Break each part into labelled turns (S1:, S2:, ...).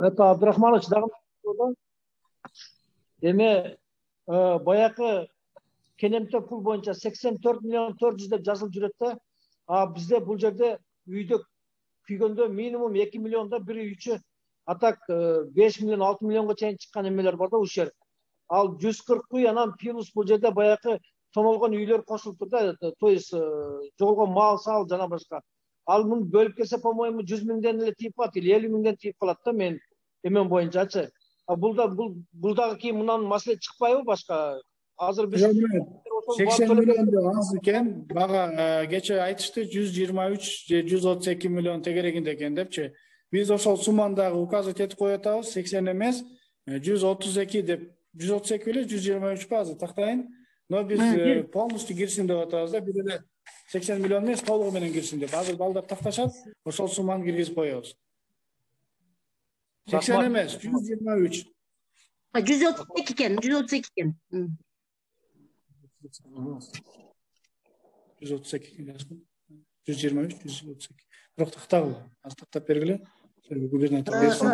S1: Это Абдрахманович дагы эми баягы кенемте пул боюнча 84 миллион 400 деп жазылып жүрөт да. А бизде бул жерде үйдө күйгөндө минимум 2 миллионда бир үйчү, а так 5 миллион 6 миллионго чейин чыккан эмелер бар да ушер. Ал 140 үй анан плюс бул жерде баягы тонолгон үйлөр кошулуп тур да, то есть жоголгон мал сал жана башка. Ал муну бөлүп келсе, по-моему, 100 миңден эле тийип калат, или 50 миңден тийип калат да мен эмем боюнчачы. А бул дагы кийин мындан маселе чыкпайбы башка? Азыр биз
S2: 80 миллион деп аз экен, бага кече айтышты 123 же 132 миллион тегерегинде экен депчи. Биз ошол сумманы дагы указать этип коюп атабыз, 80 эмес, 132 деп, 132 беле 123 базы тактайын. Но биз полностью кирсин деп атабыз да, бир эле 80 миллион эмес, толугу менен кирсин деп. Азыр балдар такташат, ошол сумманы киргизип коебуз. 80 эмес, 123.
S3: 132 экен, 132 экен.
S2: 132 123, 132. Бирок тактагыла, аз тактап бергиле. Губернатор берсин.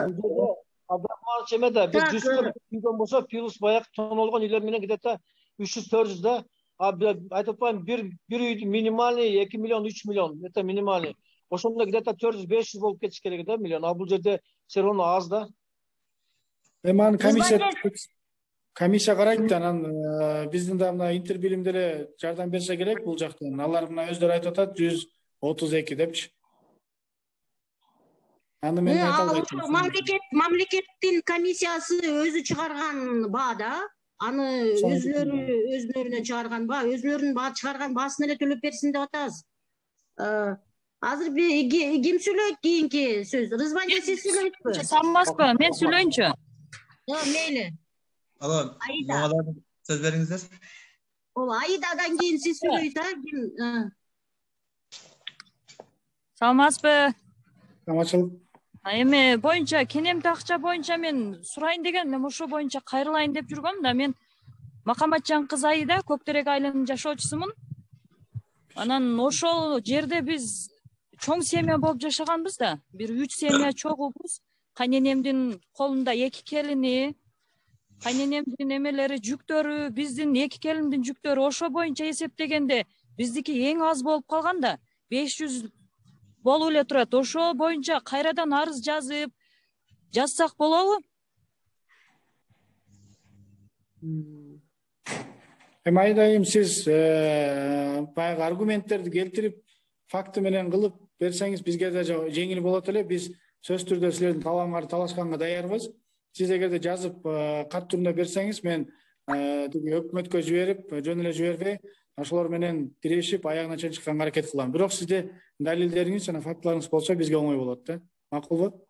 S1: Абдрахманович эмеде бир 140 үйдөн болсо, плюс баягы тонолгон үйлөр менен кетет да 300-400 да. А айтып атпайм, бир үйдү минимальный 2 миллион 3 миллион, это минимальный. Ошондо где-то 400-500 болуп кетиш керек да миллион. А бул жерде все равно аз да.
S2: Эми комиссия карайт, анан биздин да мына интербилимде эле жардам берсе керек бул жактан. Алар мына өздөрү айтып атат 132 депчи. Аны мен айта албайм.
S3: Мамлекеттин комиссиясы өзү чыгарган баа да. Аны өзлөрүнөн чыгарган баа, өзлөрүнүн чыгарган баасын эле төлөп берсин деп атабыз. Азыр ким сүйлөйт кийинки сөз? Рызбанжа сиз сүйлөйсүзбү?
S4: Санмаспы, мен сүйлөйүнчү.
S3: Мейли.
S5: Алло, мага сөз бериңиздер.
S3: Аидадан кийин сиз сүйлөйсүз,
S4: Саламатсызбы?
S2: Саламатчылык.
S4: Эми боюнча кенемти акча боюнча мен сурайын деген, ошо боюнча кайрылайын деп жүргөм да. Мен Макаматжан кызы Аида, Көктерек айылынын жашоочусумун. Анан ошол жерде биз чоң семья болуп жашаганбыз да. Бир 3 семья чогубуз. Кайненемдин колунда 2 келини, кайненемдин эмелери, жүктөрү, биздин 2 келиндин жүктөрү. Ошо боюнча эсептегенде биздики эң аз болуп калган да 500 болуп эле турат. Ошо боюнча кайрадан арыз жазсак болобу?
S2: Эми айдайым сиз баягы аргументтерди келтирип, факты менен кылып берсеңиз бизге да жеңил болот эле. Биз сөз түрдө силердин талабыңарды талашканга даярбыз. Сиз эгерде жазып кат түрүндө берсеңиз, мен өкмөткө жиберип, жөн эле жибербей, ошолор менен тирешип, аягына чейин чыкканга аракет кылам. Бирок сизде далилдериңиз жана фактыларыңыз болсо, бизге оңой болот да. Макулбу?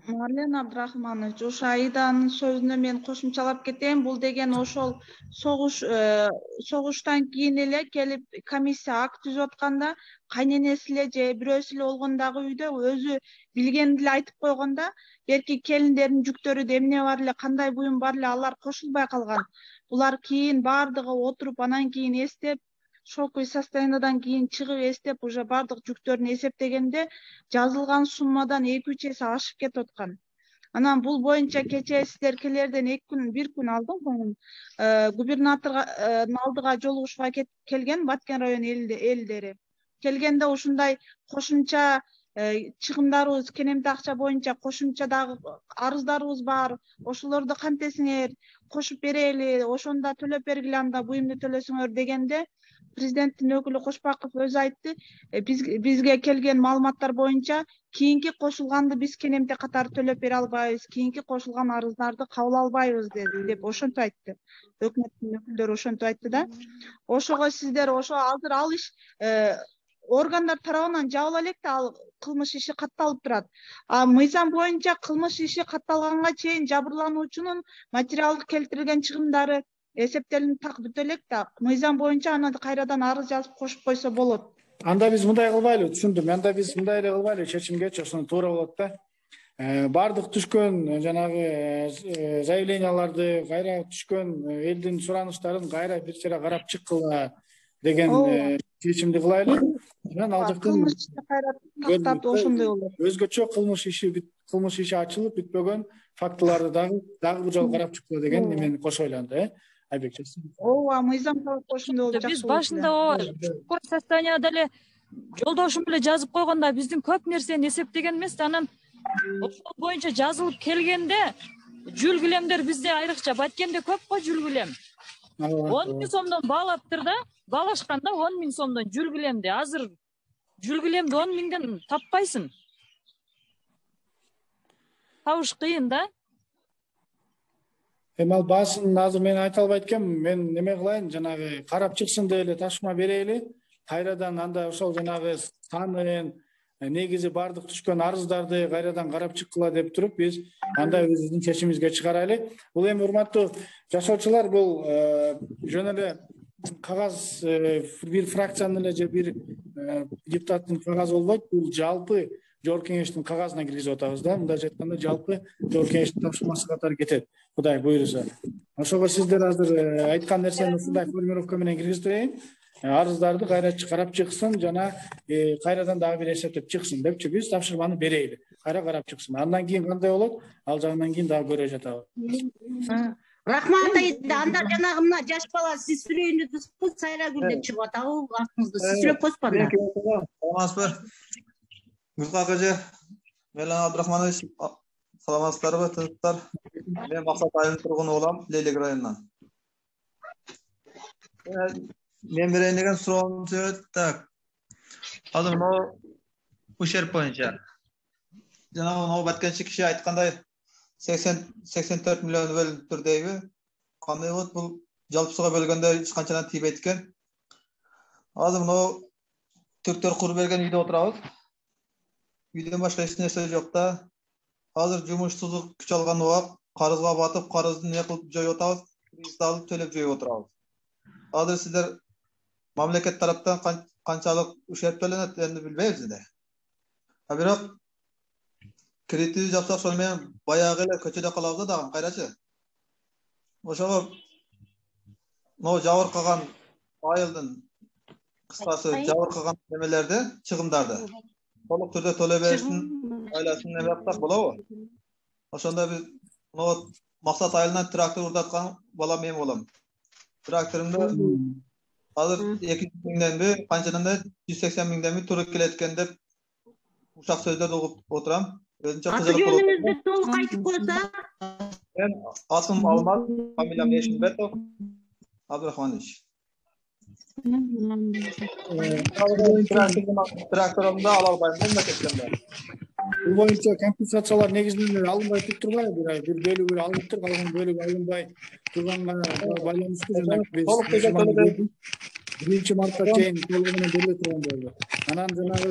S6: Марлен Абдрахманович, ошо Аиданын сөзүнө мен кошумчалап кетейин. Бул деген ошол согуштан кийин эле келип комиссия акт түзүп атканда, кайненеси эле же бирөөсү эле болгондагы үйдө өзү билгенди эле айтып койгондо, эркек келиндердин жүктөрү эмне бар эле, кандай буюм бар эле, алар кошулбай калган. Булар кийин бардыгы отуруп, анан кийин эстеп, шоковый состояниедан кийин чыгып эстеп, уже бардык жүктөрүн эсептегенде жазылган суммадан 2-3 эсе ашып кетип аткан. Анан бул боюнча кечээ сиздер келерден 1 күн алдын губернатордун алдыга жолугушууга келген Баткен район элдери. Келгенде ушундай кошумча чыгымдарыбыз, кенемти акча боюнча кошумча дагы арыздарыбыз бар. Ошолорду кантесиңер кошуп берели, ошондо төлөп бергиле, анда буюмду төлөсөңөр дегенде президенттин өкүлү Кошпаков өзү айтты, бизге келген маалыматтар боюнча кийинки кошулганды биз кенемти катары төлөп бере албайбыз, кийинки кошулган арыздарды кабыл албайбыз деп ошентип айтты. Өкмөттүн өкүлдөрү ошентип айтты да. Ошого сиздер азыр ал иш органдар тарабынан жабыла элек да, ал кылмыш иши катталып турат. Мыйзам боюнча кылмыш иши катталганга чейин жабырлануучунун материалдык келтирилген чыгымдары эсептелинип так бүтө элек да, мыйзам боюнча аны кайрадан арыз жазып кошуп койсо болот.
S2: Анда биз мындай кылбайлы, түшүндүм. Анда биз мындай эле кылбайлы, чечимгечи ошону туура болот да. Бардык түшкөн жанагы заявленияларды, кайра түшкөн элдин суранычтарын кайра бир чара карап чыккыла деген чечимди кылайлы. анан ал жактан
S6: кылмыш ишти кайра тактап ошондой болот.
S2: өзгөчө кылмыш иши ачылып бүтпөгөн фактыларды дагы бир жолу карап чыкпоо деген немени кошо ойлонду, Айбек.
S6: Ооба, мыйзам талапка ошондой болуп
S4: Биз
S6: жакшы болот.
S4: башында ошол состоянияда эле жолдошум эле жазып койгондо биздин көп нерсени эсептеген эмес да, анан ошол боюнча жазылып келгенде жүлгүлемдер бизде айрыкча Баткенде көп го жүлгүлем. 10.000 сомдон баалаптыр да, баалашканда 10.000 сомдон жүлгүлемди. Азыр жүлгүлемди 10.000ден таппайсың. Табыш кыйын да.
S2: Эми ал баасын азыр мен айта албайт экенмин. Мен неме кылайын, жанагы карап чыксын деп эле тапшырма берейли. Кайрадан анда ошол жанагы санын, негизи бардык түшкөн арыздарды кайрадан карап чыккыла деп туруп, биз анда өзүбүздүн чечимибизге чыгарайлы. Бул эми урматтуу жашоочулар, бул жөн эле кагаз бир фракциянын эле же бир депутаттын кагазы болбойт. Бул жалпы Жогорку Кеңештин кагазына киргизип атабыз да. Мындайча айтканда жалпы Жогорку Кеңештин тапшырмасы катары кетет. Кудай буйруса. Ошого сиздер азыр айткан нерсени ушундай формировка менен киргизип арыздарды кайра карап чыксын, жана кайрадан дагы бир эсептеп чыксын депчи биз тапшырманы берейли. Кайра карап чыксын. Андан кийин кандай болот? Ал жагынан кийин дагы көрө жатабыз.
S3: Рахмат Айда. Анда жанагы мына жаш бала сиз сүйлөйүңүз, Сайрагүл деп чыгып атабы артыңызда. Сиз сүйлөп койсуңуздар.
S5: Саламатсызбы? Гүлкак эже, Мелан Абдрахманович, саламатсыздарбы, тынчтар? Мен Максат айылынын тургуну болом, Лейлек районунан. Мен берейин деген суроом сөйт. Так. Азыр могу ушерп боюнча. Жанагы могу Баткенчи киши айткандай 84 миллион бөлүнүптүр дейби. Кандай болот бул жалпысыга бөлгөндө эч канчадан тийбейт экен. Азыр могу түрктөр куруп берген үйдө отурабыз. Үйдөн башка эч нерсе жок да. Азыр жумушсуздук күч алган убак, карызга батып, карызды не кылып жоюп атабыз, кредит алып төлөп жоюп отурабыз. Азыр сиздер мамлекет тараптан канчалык ушерп төлөнөт эмне билбейбиз эле. Бирок кредитти жапсак ошол менен баягы эле көчөдө калабыз да дагы кайрачы. Ошого могу жабыркаган айылдын кыскасы жабыркаган немелерди, чыгымдарды толук түрдө төлөй беришин айласын эме кылсак болобу? Ошондо биз могу Максат айылынан трактор урдаткан бала мен болом. Тракторумда азыр 200 миңденби, канчадан да 180 миңденби туура келет экен деп ушак сөздөрдү угуп отурам. Өзүнчө кызыгып болот.
S3: Жөнүңүздү толук айтып койсо.
S5: Мен атым Алмаз, фамилиям Эшимбетов, Абдрахманович. Тракторумда ала албайм, мамлекеттен.
S2: Бул боюнча компенсациялар негизинен алынбай турбайбы? Бир бөлүгү алынып, калган бөлүгү алынбай турганга байланыштуу жана биз 1-мартка чейин толугу менен бериле турган болду. Анан жанагы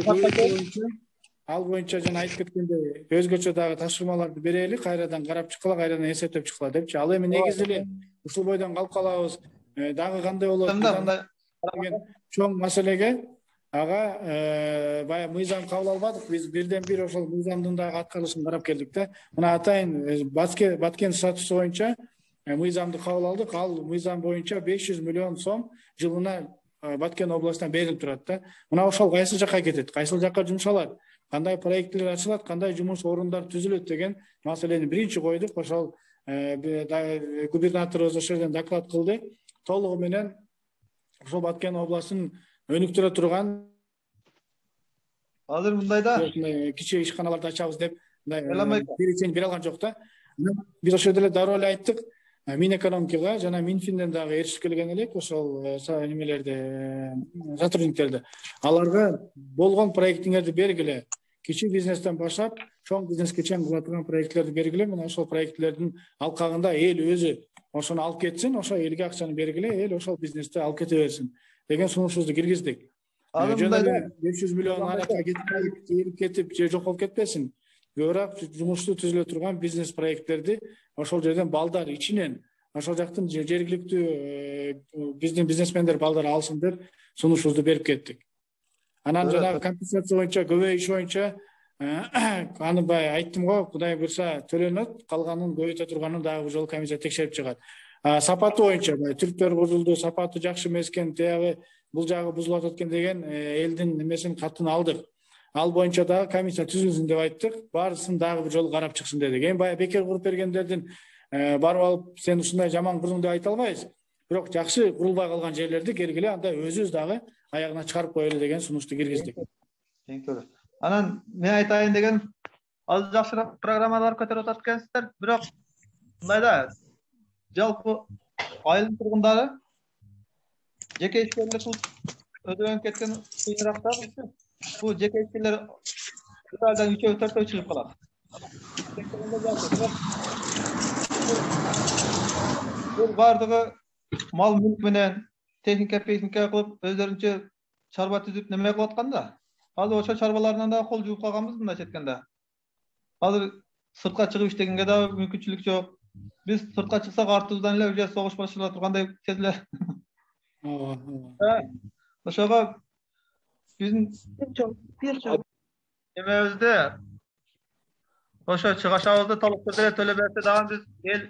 S2: ал боюнча жана айтып кеткендей өзгөчө дагы тапшырмаларды берели, кайрадан карап чыккыла, кайрадан эсептеп чыккыла депчи. Ал эми негизи эле ушул бойдон калып калабыз. Дагы кандай болот деген чоң маселеге ага баягы мыйзам кабыл албадык. Биз бирден бир ошол мыйзамдын дагы аткарылышын карап келдик да. Мына атайын Баткен статусу боюнча мыйзамды кабыл алдык. Ал мыйзам боюнча 500 миллион сом жылына Баткен областынан берилип турат да. Мына ошол кайсы жакка кетет, кайсыл жакка жумшалат, кандай проекттер ачылат, кандай жумуш орундар түзүлөт деген маселени биринчи койдук. Ошол губернаторубуз ошол жерден доклад кылды. Толугу менен ошол Баткен областын өнүктүрө турган
S5: Азыр мындайда
S2: кичи ишканаларды ачабыз деп беречени бере алган жок да. Биз ошол жерде дароо эле айттык. Минэкономикага жана Минфинден дагы эришип келген элек ошол немелерди, сотрудниктерди. Аларга болгон проектиңерди бергиле. Кичи бизнестен башлап, чоң бизнеске чейин кыла турган проекттерди бергиле. Мына ошол проекттердин алкагында эл өзү ошону алып кетсин, ошол элге акчаны бергиле, эл ошол бизнести алып кете берсин деген сунушубузду киргиздик. Жөн эле 500 миллион аракка кетип же жок болуп кетпесин. Бирок жумушту түзүлө турган бизнес проекттерди ошол жерден балдар ичинен, ошол жактын жергиликтүү биздин бизнесмендер балдар алсын деп сунушубузду берип кеттик. Анан жанагы компенсация боюнча, көбөйүш боюнча аны бай айттым го, Кудай буйрса төлөнөт, калганын көбөйтө турганын дагы бул жолу комиссия текшерип чыгат. Сапаты боюнча түрктөр бузулду, сапаты жакшы эмес экен, тиягы бул жагы бузулуп атат экен деген элдин эмесин катын алдык. Ал боюнча дагы комиссия түзүлсүн деп айттык. Баарысын дагы бир жолу карап чыксын дедик. Эми баягы бекер куруп бергендердин барып алып сен ушундай жаман курдуң деп айта албайбыз. Бирок жакшы курулбай калган жерлерди келгиле анда өзүбүз дагы аягына чыгарып коелу деген сунушту киргиздик.
S5: Анан мен айтайын деген азыр жакшыраак программалар көтөрүп атат экенсиздер. Бирок мындай да жалпы айылдын тургундары жеке ишкерлик өдөгөнүп кеткен кыйыныраак да. Бул жеке ишкерлер бир айдан 3-4 чыгып калат. Бул бардыгы мал мүлк менен техника кылып өздөрүнчө чарба түзүп неме кылып атканда азыр ошо чарбаларынан да кол жууп калганбыз мындайча айтканда. Азыр сыртка чыгып иштегенге да мүмкүнчүлүк жок. Биз сыртка чыксак артыбыздан эле уже согуш баштала тургандай сезилет. Ошого биздин эмебизде ошо чыгашабызды толук түрдө төлөп берсе дагы биз эл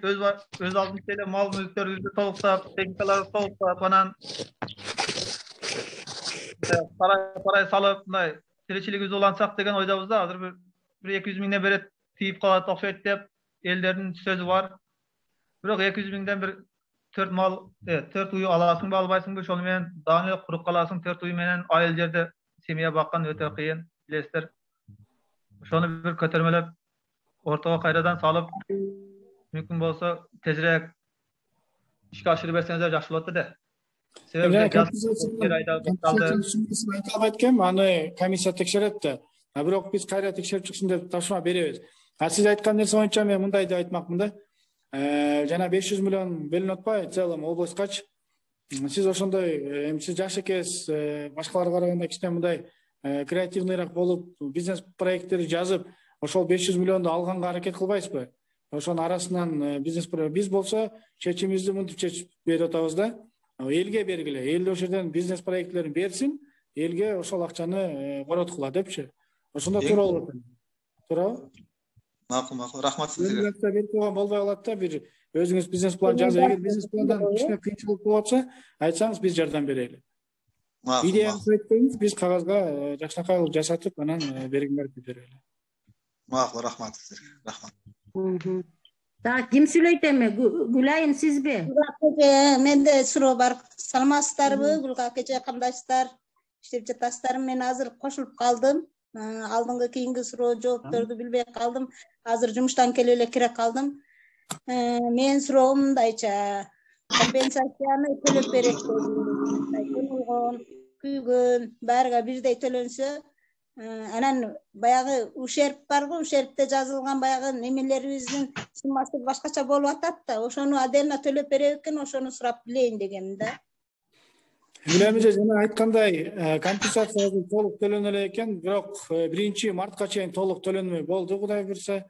S5: өз алдынча эле мал мүлктөрүбүздү толуктап, техникаларды толуктап, анан парай салып, мындай тиричилигибизди улантсак деген ойдобуз да. Азыр бир 200 миңден бери тийип калат окшойт деп элдердин сөзү бар. Бирок 200 миңден бир 4 уй аласыңбы, албайсыңбы, ошону менен дагы эле куруп каласың. 4 уй менен айыл жерде семья баккан өтө кыйын, билесиздер. Ошону бир көтөрмөлөп ортого кайрадан салып, мүмкүн болсо тезирээк ишке ашырып берсеңиздер жакшы болот да. Себеби
S2: айта албайт экенмин, аны комиссия текшерет да. Бирок биз кайра текшерип чыксын деп тапшырма беребиз. Сиз айткан нерсе боюнча мен мындай деп айтмакмын да. Жана 500 миллион бөлүнүп атпайбы целом обласкачы. Сиз ошондой, сиз жаш экенсиз, башкаларга караганда кичине мындай креативныйраак болуп, бизнес проекттерди жазып, ошол 500 миллионду алганга аракет кылбайсызбы? Ошонун арасынан биз болсо чечимибизди мынтип чечип берип атабыз да. Элге бергиле, эл ошол жерден бизнес проекттерин берсин, элге ошол акчаны короткула депчи. Ошондо туура болот. Туурабы?
S5: Макул, рахмат сизге.
S2: Болбой калат да, бир өзүңүз бизнес план жазып, эгер бизнес пландан кичине кыйынчылык болуп атса, айтсаңыз биз жардам берели. Идеяңызды айтсаңыз, биз кагазга жакшынакай кылып жасатып, анан бергиңерди берели.
S5: Макул, рахмат сизге. Рахмат.
S3: Так, ким сүйлөйт эми? Гүлайым сизби?
S7: Менде суроо бар. Саламатсыздарбы? Гүлка кече кандайсыздар? Иштеп жатасыздарбы? Мен азыр кошулуп калдым. Алдыңгы кийинки суроо жоопторду билбей калдым. Азыр жумуштан келип эле кире калдым. Менин суроом мындайча, компенсацияны төлөп берет. Көмүлгөн, күйгөн, баарыга бирдей төлөнсө, анан баягы ушерп барбы, ушерпте жазылган баягы немелерибиздин суммасы башкача болуп атат да, ошону отдельно төлөп берет экен, ошону сурап билейин дегенмин да.
S2: Билемиз, жана айткандай, компенсация толук төлөнө элек экен, бирок 1-мартка чейин толук төлөнмөй болду, Кудай буйрса.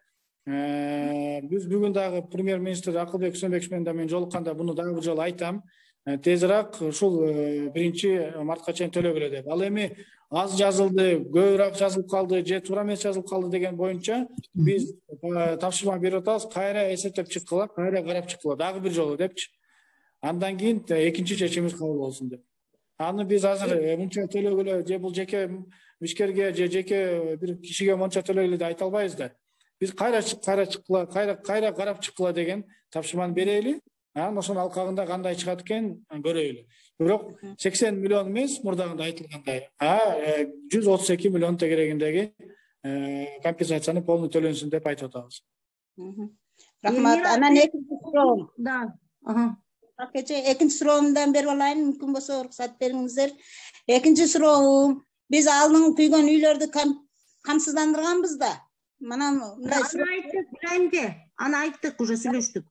S2: Биз бүгүн дагы премьер-министр Акылбек Үсөнбекович менен мен жолукканда буну дагы бир жолу айтам. Тезирээк ушул 1-мартка чейин төлөгүлө деп. Ал эми аз жазылды, көбүрөөк жазылып калды, же туура эмес жазылып калды деген боюнча биз тапшырма берип атабыз, кайра эсептеп чыккыла, кайра карап чыккыла, дагы бир жолу депчи. Андан кийин экинчи чечимибиз кабыл болсун деп. Аны биз азыр мынча төлөгүлө, же бул жеке ишкерге, же жеке бир кишиге мынча төлөгүлө деп айта албайбыз да. Биз кайра чыккыла, кайра карап чыккыла деген тапшырманы берели. Анан ошонун алкагында кандай чыгат экен көрөйлү. Бирок 80 миллион эмес, мурдагында айтылгандай, 132 миллион тегерегиндеги компенсацияны полный төлөнсүн деп айтып атабыз.
S7: Рахмат. Анан экинчи суроом. Да. Экинчи суроомдон берип алайын, мүмкүн болсо уруксат бериңиздер. Экинчи суроом, биз алдыңкы күйгөн үйлөрдү камсыздандырганбыз да. Мына мындай суроо
S3: айттык, Гүлайымже. Аны айттык, уже сүйлөштүк.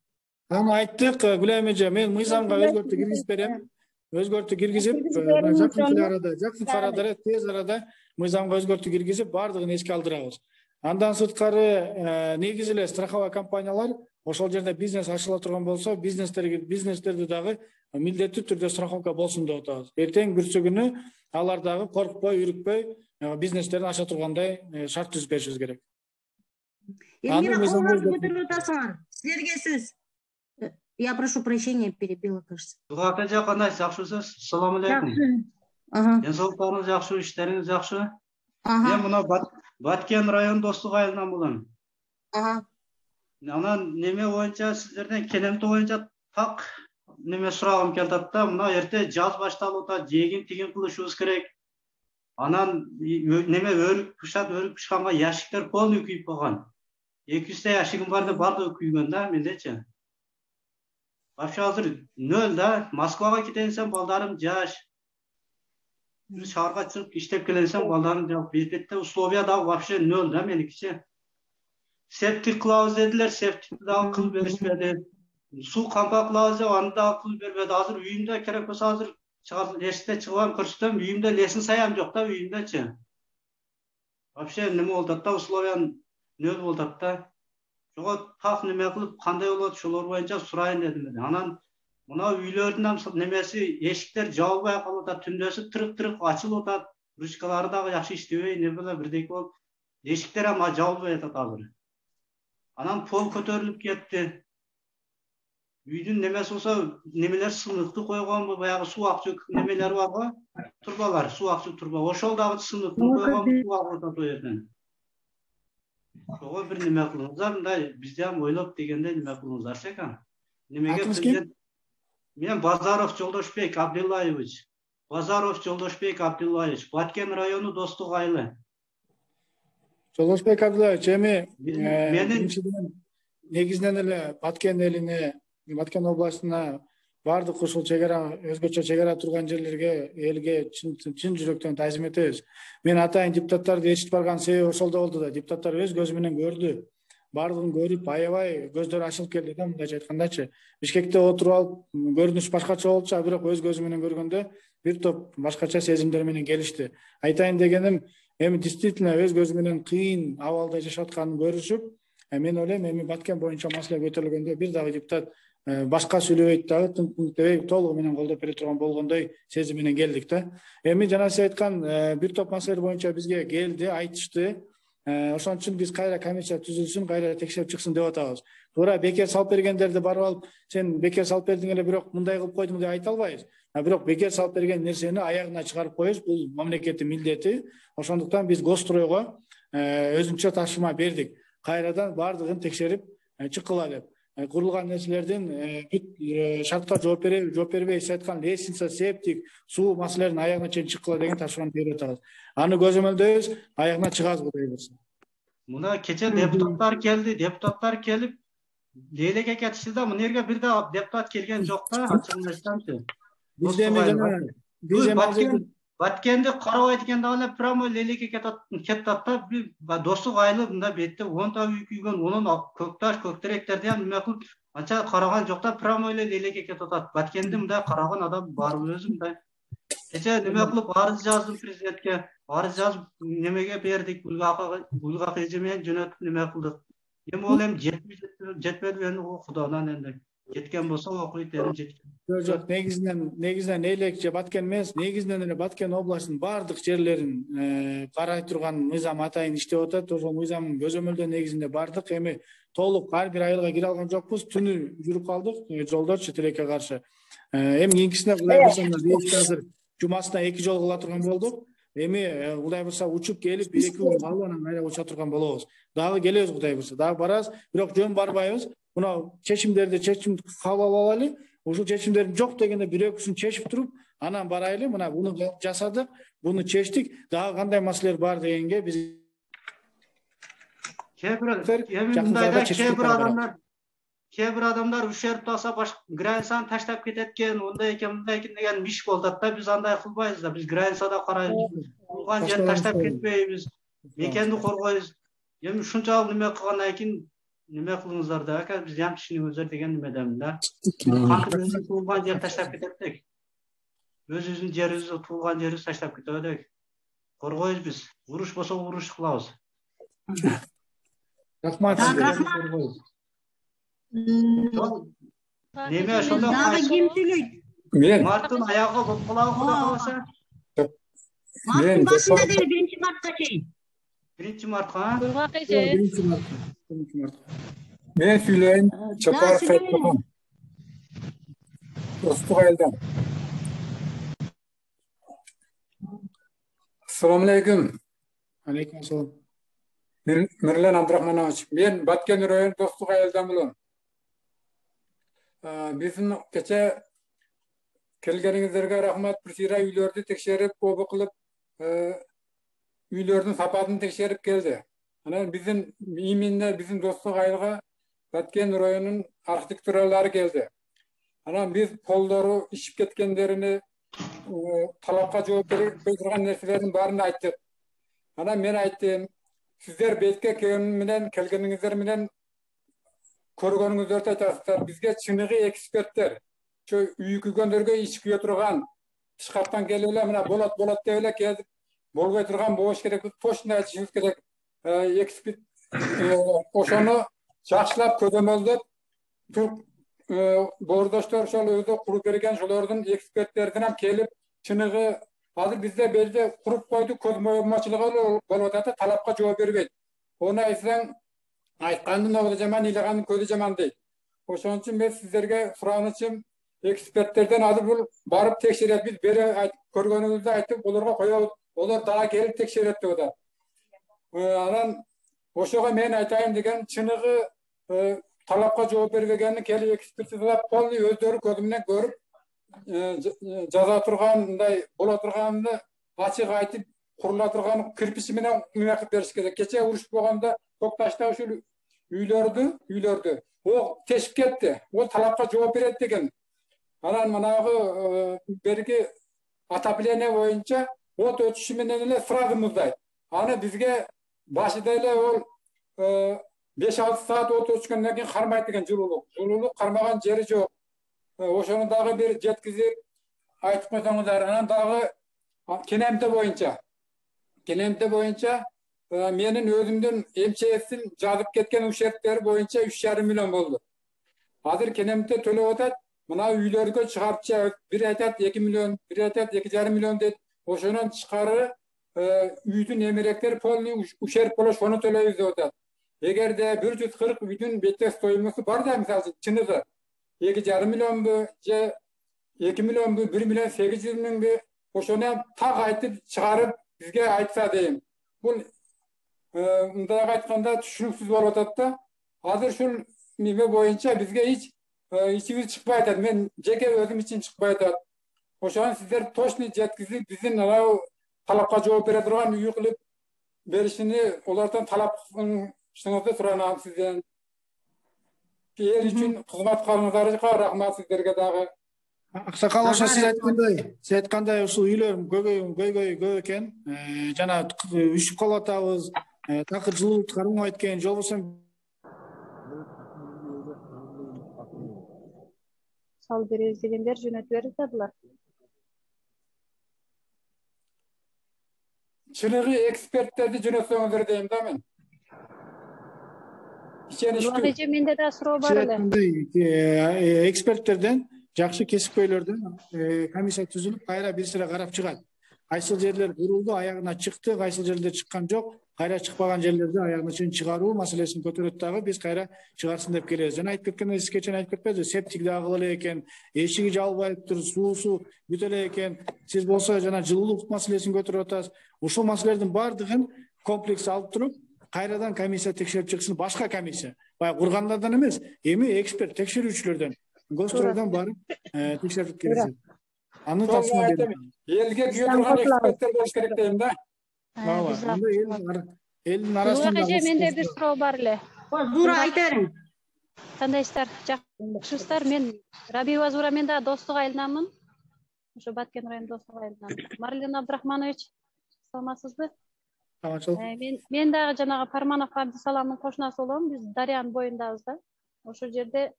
S2: Аны айттык, Гүлайымже, мен мыйзамга өзгөртүү киргизип берем. Өзгөртүү киргизип, жакын арада, тез арада мыйзамга өзгөртүү киргизип, бардыгын эске алдырабыз. Андан сырткары негизи эле страховой компаниялар ошол жерде бизнес ачыла турган болсо, бизнестерди дагы милдеттүү түрдө страховка болсун деп атабыз. Эртең бүрсү күнү алар дагы коркпой, үрүкпөй бизнестерин ача тургандай шарт түзүп беришибиз керек.
S3: Элмира, колуңузду көтөрүп атасыңар. Силерге сөз. Я прошу прощения, перебила, кажется.
S8: Кандайсыз, жакшысыз? Салам алейкум. Денсаулықтарыңыз жақсы, işleriniz жақсы? Мен мына Баткен район Достық айылынан боламын. Анан неме боюнча сиздерден келемти боюнча так неме сурагым келип да, мына эрте жаз башталып атат, жегин тигин кылышыбыз керек. Анан неме өрүк пышканга яшиктер полный күйүп калган. 200 яшигим бар деп бардыгы күйгөн да мендечи. Вообще азыр нөл да, Москвага кетейин десем балдарым жаш. Бир шаарга чыгып иштеп келем десем балдарым жок. Бетте условия да вообще нөл да меникичи. Септик кылабыз дедилер, септикти дагы кылып беришпеди. Суу кампа кылабыз деп аны дагы кылып бербеди. Азыр үйүмдө керек болсо азыр лесте чыгып көрсөтөм, үйүмдө лесин саям жок да үйүмдөчү. Вообще неме болуп атат да, условия нөл болуп атат да. Жого так неме кылып кандай болот ошолор боюнча сурайын дедим. Анан мына үйлөрдүн немеси эшиктер жабылбай калып атат, түндөсү тырык ачылып атат. Ручкалары дагы жакшы иштебей, не беле бирдеки болуп, эшиктер ама жабылбай атат азыр. Анан пол көтөрүлүп кетти. Үйдүн немеси болсо, немелер сыныктуу койгонбу, баягы суу акчу немелер барбы? Турбалар, суу акчу турба. Ошол дагы сыныктуу койгонбу, суу агып атат о жерден. Ого бир неме кылыңыздар, мындай бизде ham ойлоп дегенде неме кылыңыздарчы экен. Немеге президент мен Базаров Жолдошбек Абдуллаевич. Базаров Жолдошбек Абдуллаевич, Баткен району Достук айылы.
S2: Жолдошбек Абдуллаевич, эми негизинен эле Баткен элине, Баткен областына бардык ушул чегара, өзгөчө чегара турган жерлерге, элге чын жүрөктөн таазим этебиз. Мен атайын депутаттарды ээрчитип барган себеби ошол да болду да. Депутаттар өз көзү менен көрдү. Бардыгын көрүп, аябай көздөрү ачылып келди да, мындайча айткандачы. Бишкекте отуруп алып, көрүнүш башкача болчу, бирок өз көзү менен көргөндө бир топ башкача сезимдер менен келишти. Айтайын дегеним, эми действительно өз көзү менен кыйын абалда жашап атканын көрүшүп, мен ойлойм, эми Баткен боюнча маселе көтөрүлгөндө бир дагы депутат башка сүйлөбөйт дагы, тынктебей толугу менен колдоп бере турган болгондой сезим менен келдик да. Эми жана сиз айткан бир топ маселе боюнча бизге келди, айтышты. Ошон үчүн биз кайра комиссия түзүлсүн, кайра текшерип чыксын деп атабыз. Туура бекер салып бергендерди барып алып, сен бекер салып бердиң эле, бирок мындай кылып койдуң деп айта албайбыз. Бирок бекер салып берген нерсени аягына чыгарып коебуз, бул мамлекеттин милдети. Ошондуктан биз Гостройго өзүнчө тапшырма бердик. Кайрадан бардыгын текшерип чыккыла деп. Курулган нерселердин шартка жооп бербей, сиз айткан лестница, септик, суу маселелерин аягына чейин чыккыла деген тапшырманы берип атабыз. Аны көзөмөлдөйбүз, аягына чыгабыз Кудай буйрса.
S8: Мына кече депутаттар келип, Лейлеге кетишти да, мына жерге бир да депутат келген жок да, ачыгын айтсамчы. Баткенди карабайт экен дагы эле прямо Лейлеге кетип атат да, Достук айылы мында бетте 10 та үй күйгөн, онун көкташ, көктеректерди ham неме кылып, анча караган жок да, прямо эле Лейлеге кетип атат. Баткенди мындай караган адам барбы өзү мындай. Кече неме кылып арыз жаздым президентке, арыз жазып немеге бердик, Булгак эже менен жөнөтүп неме кылдык. Эми ол жетпеди эми Кудайдан энди. Жеткен болсо окуйт эми жеткен.
S2: Жок, негизинен элек же Баткен эмес, негизинен эле Баткен областынын бардык жерлерин карай турган мыйзам атайын иштеп атат. Ошол мыйзамдын көзөмөлдөө негизинде бардык. Эми толук ар бир айылга кире алган жокпуз. Түнү жүрүп калдык жолдорчу тилекке каршы. Эми кийинкисине Кудай буйрса азыр жумасына 2 жол кыла турган болдук. Эми Кудай буйрса учуп келип 2 күн калып анан кайра уча турган болобуз. Дагы келебиз Кудай буйрса, дагы барабыз, бирок жөн барбайбыз. Мына чечимдерди кабыл алалы. Ушул чечимдердин жок дегенде бир экөсүн чечип туруп, анан барайлы. Мына буну жасадык, буну чечтик. Дагы кандай маселелер бар дегенге биз
S8: кээ бир адамдар ушерп таса башка границаны таштап кетет экен, мындай экен деген миш болуп атат да, биз андай кылбайбыз да. Биз границада карайбыз, турган жерди таштап кетпейбиз, мекенди коргойбуз. Эми ушунчалык неме кылгандан кийин неме кылыңыздар да, ака биз жам түшүнүңүздөр деген немедемин да. Кантип туулган жер таштап кетет, өзүбүздүн жерибизди, туулган жерибизди таштап кетет. Коргойбуз биз, уруш болсо уруш кылабыз.
S2: Рахмат.
S8: Неме ошондо
S3: ким сүйлөйт?
S8: Марттын аягы болуп калабы Кудай кааласа.
S3: Марттын башында деле 1-мартка чейин.
S8: 1-мартка?
S4: Булгак эже.
S2: 1-мартка.
S9: Мен сүйлөйүн, Чапаров Айтмахан. Достук айылдан. Assalamu alaikum.
S2: Алейкум ассалам.
S9: Mirlan Abdurahmanovich. Men Batken rayonu Dostluq ayeldan bulan. Bizim kecha kelgeningizlerge rahmat. Bir sira uylarni tekşerip, obu qilib, uylarning sapatini tekşerip keldi. Ana bizim iminler, bizim Dostluq ayelga Batken rayonunun arxitekturalari keldi. Ana biz polları işip ketkenlerini talapqa jogap bergan nerselerin barini ayttık. Ana men aytdım, sizler betke kelgeningizler menen körgönüңүздөрдү айтасыздар. Bizge çınığı ekspertler, şu üykügöndөрgө iş küye turgan, tışkaptan gelip ele mına bolat dep ele kelip bolbой turgan болуш керек. Точно айтышыбыз керек. Экспert ошону жакшылап көзөмөлдөп Türk bordoşlar ошол өзү куруп берген шолордун эксперттерден келип чыныгы азыр бизде белде куруп койду, көз моюмачылыгы болуп атат, талапка жооп бербейт. Onu айтсаң, айткандын оғлы жаман, ыйлагандын көзү жаман дейт. Ошон үчүн мен сиздерге суранычым, эксперттерден азыр бул барып текшерет, биз бери көргөнүбүздү айтып, олорго коебуз, олар дагы келип текшерет деп атат. Анан ошого мен айтайын деген чыныгы талапка жооп бербегенин келип экспертизалап полный өздөрү көзү менен көрүп жаза тургандай боло турганын ачык айтып курула турган кирпичи менен үмөкүп бериш керек. Кече уруш болгондо Токташта ушул үйлөрдү о тешип кетти. Ол талапка жооп берет деген. Анан манагы берги отопление боюнча от өтүшү менен эле сразу муздайт. Аны бизге башыда эле ол 5-6 saat от өчкөндөн кийин кармайт деген жылуулук кармаган жери жок. Ошону дагы бир жеткизип айтып койсоңуздар. Анан дагы Kenemte boyunca menin özümdün MCS'in жазып кеткен ушерттери боюнча 3,5 milyon болду. Азыр Kenemte төлөп атат, мына үйлөргө чыгарып, бир айтат 2 milyon, бир айтат 2,5 milyon дейт. Ошонун тышкары үйдүн эмеректери полный ушерп болуп, ошону төлөйбүз деп атат. Эгерде 140 үйдүн бетте стоимосу бар да, мисалы чыныгы 2,5 milyon же 2 milyon 1 milyon 800 ming ошону так айтып чыгарып bizge айтса deyim. Bul mındak aytkanda түшүнүксүз болуп атат да. Азыр ушул неме боюнча бизге hiç içimiz чыкпай атат. Мен жеке өзүм için чыкпай атат. Ошону сиздер точно жеткизип, биздин талапка жооп бере турган үй кылып беришини олардан талап кылышыңызды суранам сизден. Эл үчүн кызмат кылганыңыздарга рахмат сиздерге дагы.
S2: Аксакал ошо сиз айткандай ушул үйлөр көйгөй экен. Жана үшүп калып атабыз. Такыр жылуулук кармабайт экен, же болбосо
S10: сал беребиз дегендер жөнөтүп берип атадылар.
S9: Чыныгы эксперттерди жөнөтсөңүздөр дейм да мен.
S10: Эже менде да суроо бар эле.
S2: Эксперттерден жакшы кесипкөйлөрдөн комиссия түзүлүп, кайра бир сыра карап чыгат. Кайсыл жерлер курулду, аягына чыкты, кайсыл жерлер чыккан жок, кайра чыкпаган жерлерде аягына чейин чыгаруу маселесин көтөрөт дагы, биз кайра чыгарсын деп келебиз. Жана айтып кеткендей, сиз кечен айтып кетпедиби, септик дагы эле экен, эшиги жабылбайыптыр, суусу бүт эле экен. Сиз болсо жана жылуулук маселесин көтөрүп атасыз. Ушул маселелердин баардыгын комплекс алып туруп, кайрадан комиссия текшерип чыксын, башка комиссия. Баягы кургандардан эмес, эми эксперт текшерүүчүлөрдөн, гостордон барып текшерип келишет. Аны тапшырма берем.
S9: Элге күйө турган эксперттер болуш керек дейм да.
S2: Элдин арасында
S10: менде бир суроо бар эле.
S3: Зура айтарым.
S10: Кандайсыздар? Жакшысыздар? Мен Рабиева Зура, мен да Достук айылынанмын. Ошо Баткен району Достук айылынан. Марлен Абдрахманович, саламатсызбы? Мен дагы жанагы Парманов Абдисаламдын кошунасы болом. Биз Дарыянын боюндабыз да. Ошол жерде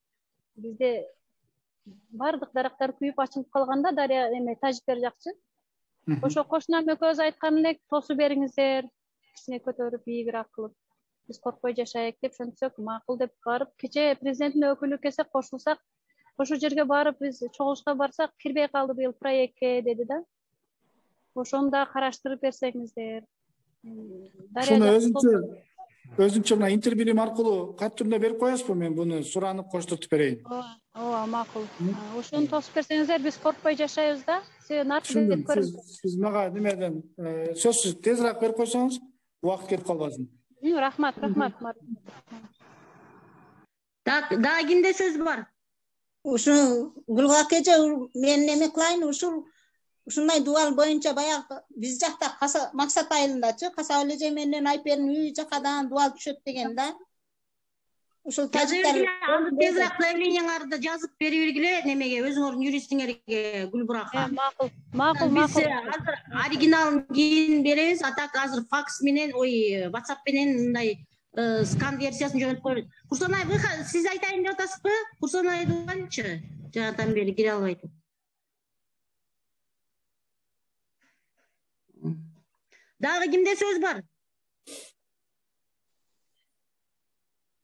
S10: бизде бардык дарактар күйүп ачылып калганда, Дарыя тажиктер жакчы. Ошо кошунам экөөбүз айткан элек, тосуу бериңиздер, кичине көтөрүп, ийгирээк кылып, биз коркпой жашайык деп шентсек, макул деп барып, кече президенттин өкүлү келсе кошулсак, ошол жерге барып биз чогулушка барсак, кирбей калды быйыл проектке деди да. Ошону да караштырып берсеңиздер.
S2: өзүңчө мына интербилим аркылуу кат түрүндө берип коесузбу? Мен буну суранып коштуртуп берейин.
S10: Ооба, макул. Ошону тосуп берсеңиздер, биз коркпой жашайбыз да. Сен артыңызды көрүп.
S2: Сиз мага немеден сөзсүз тезирээк берип койсоңуз, убакыт кетип калбасын.
S10: Рахмат.
S3: Так, да кимде сөз бар?
S7: Ушу Гүлгак эже мен неме кылайын, ушундай дубал боюнча баягы биз жакта Максат айылындачы Касабал эже менен Айпердин үй жакадан дубал түшөт деген да. Ушул тажиктар
S3: тезирээк заявлениеңарды жазып берип бергиле немеге, өзүңөрдүн юристиңерге, Гүлбуракка.
S10: Макул.
S3: Биз азыр оригиналын кийин беребиз, а так азыр факс менен, WhatsApp менен мындай скан версиясын жөнөтүп коебуз. Курсанай, сиз айтайын деп атасызбы? Курсанайды канчы? Жанатан бери кире албайт. Дагы кимде сөз бар?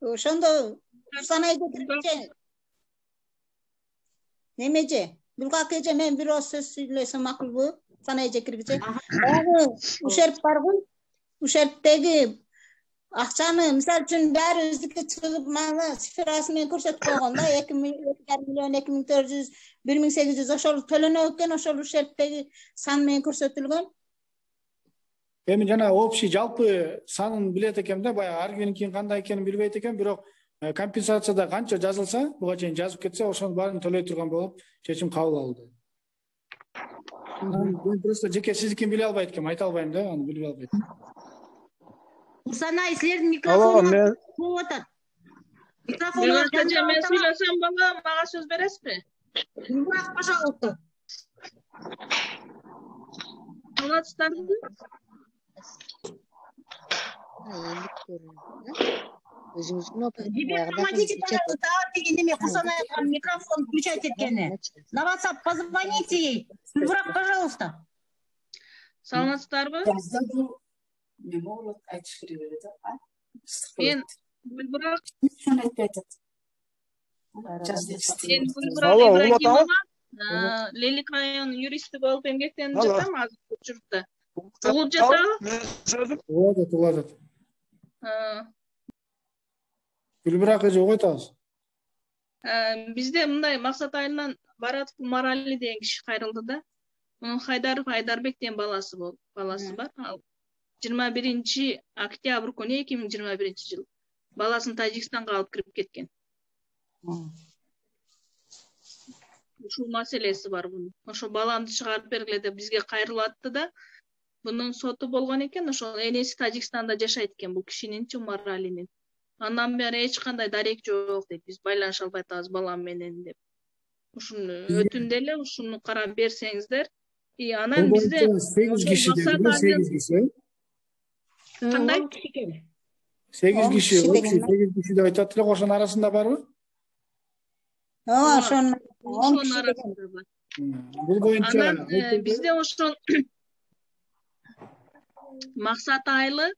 S7: Ошондо Курсанайды киргиче. Немеже? Гүлгак эже мен бир ооз сөз сүйлөсөм макулбу? Курсанайды киргиче. Ушерп барбы? Ушерптеги акчаны мисал үчүн баарыбыздыкы чыгып мага цифрасы менен көрсөтүп койгон да 2,5 миллион 2400 1800 ошол төлөнөт экен, ошол ушерптеги сан менен көрсөтүлгөн.
S2: Эми жана общий жалпы санын билет экем да, баягы ар биринин кийин кандай экенин билбейт экен, бирок компенсацияда канча жазылса, буга чейин жазып кетсе, ошонун баарын төлөй турган болуп чечим кабыл алынды. Мен просто жеке сиздикин биле албайт экенмин, айта албайм да, аны билбей албайт.
S3: Курсанай, силердин микрофонуңар болуп атат. Микрофонуңар
S6: мен сүйлөсөм боло, мага сөз бересизби?
S3: Гүлбурак, пожалуйста.
S6: Саламатсыздарбы?
S3: Микрофон включать эткени. На WhatsApp позвоните ей. Гүлбурак, пожалуйста.
S6: Саламатсыздарбы? Мен Гүлбурак. Мен Гүлбурак Ибрагимова, Лелик районунун юристи болуп эмгектенип жатам азыр учурда. Угуп жатабы?
S2: Угат. Гүлбурак эже угуп атабыз.
S6: Бизде мындай Максат айылынан Баратов Марали деген киши кайрылды да. Мунун Хайдаров Айдарбек деген баласы бар. 21 октябрь күнү 2021 жыл. Баласын Тажикстанга алып кирип кеткен. Ушул маселеси бар бунун. Ошо баламды чыгарып бергиле деп бизге кайрылып атты да. Бунун соту болгон экен, ошол энеси Тажикстанда жашайт экен бул кишининчи Маралинин. Андан бери эч кандай дарек жок дейт. Биз байланыша албай атабыз балам менен деп. Ушуну өтүндө эле ушуну карап берсеңиздер. Анан бизде
S2: 8 киши деди, 8 киши.
S6: Кандай?
S2: 8 киши деп айтат элек, ошонун арасында барбы?
S7: Ошонун
S6: арасында бар.
S2: Бул боюнча
S6: бизде ошол Максат айылы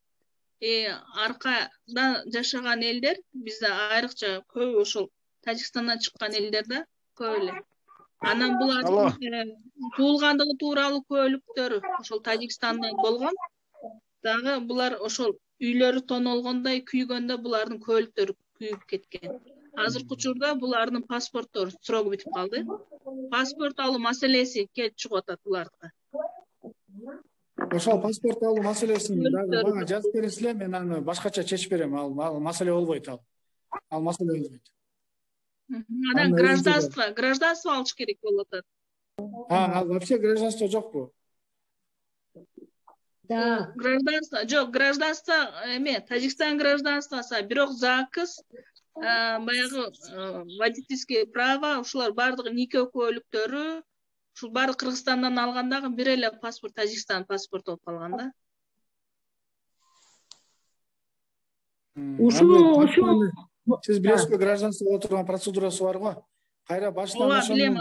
S6: аркада жашаган элдер, бизде айрыкча көп ошол Тажикстандан чыккан элдер да көп эле. Анан булардын туулгандыгы тууралуу көлүктөрү ошол Тажикстандан болгон. Дагы булар ошол үйлөрү тонолгондой күйгөндө булардын көлүктөрү күйүп кеткен. Азыркы учурда булардын паспорттору срок бүтүп калды. Паспорт алуу маселеси келип чыгып атат буларга.
S2: Ошол паспорт алуу маселесин дагы мага жазып бересизлер, мен аны башкача чечип берем. Ал маселе болбойт ал. Ал маселе болбойт.
S6: Анан гражданство алыш керек болуп атат.
S2: Ал вообще гражданство жокпу?
S3: Да.
S6: Гражданство эме, Тажикстан гражданствосы, бирок ЗАГС, баягы водительский право, ушулар бардыгы нике өкүлүктөрү, ушул баары Кыргызстандан алгандагы бир эле паспорт, Тажикстан паспорт болуп калган да.
S2: Сиз билесизби, гражданство боло турган процедурасы бар го. Кайра баштан
S6: билем.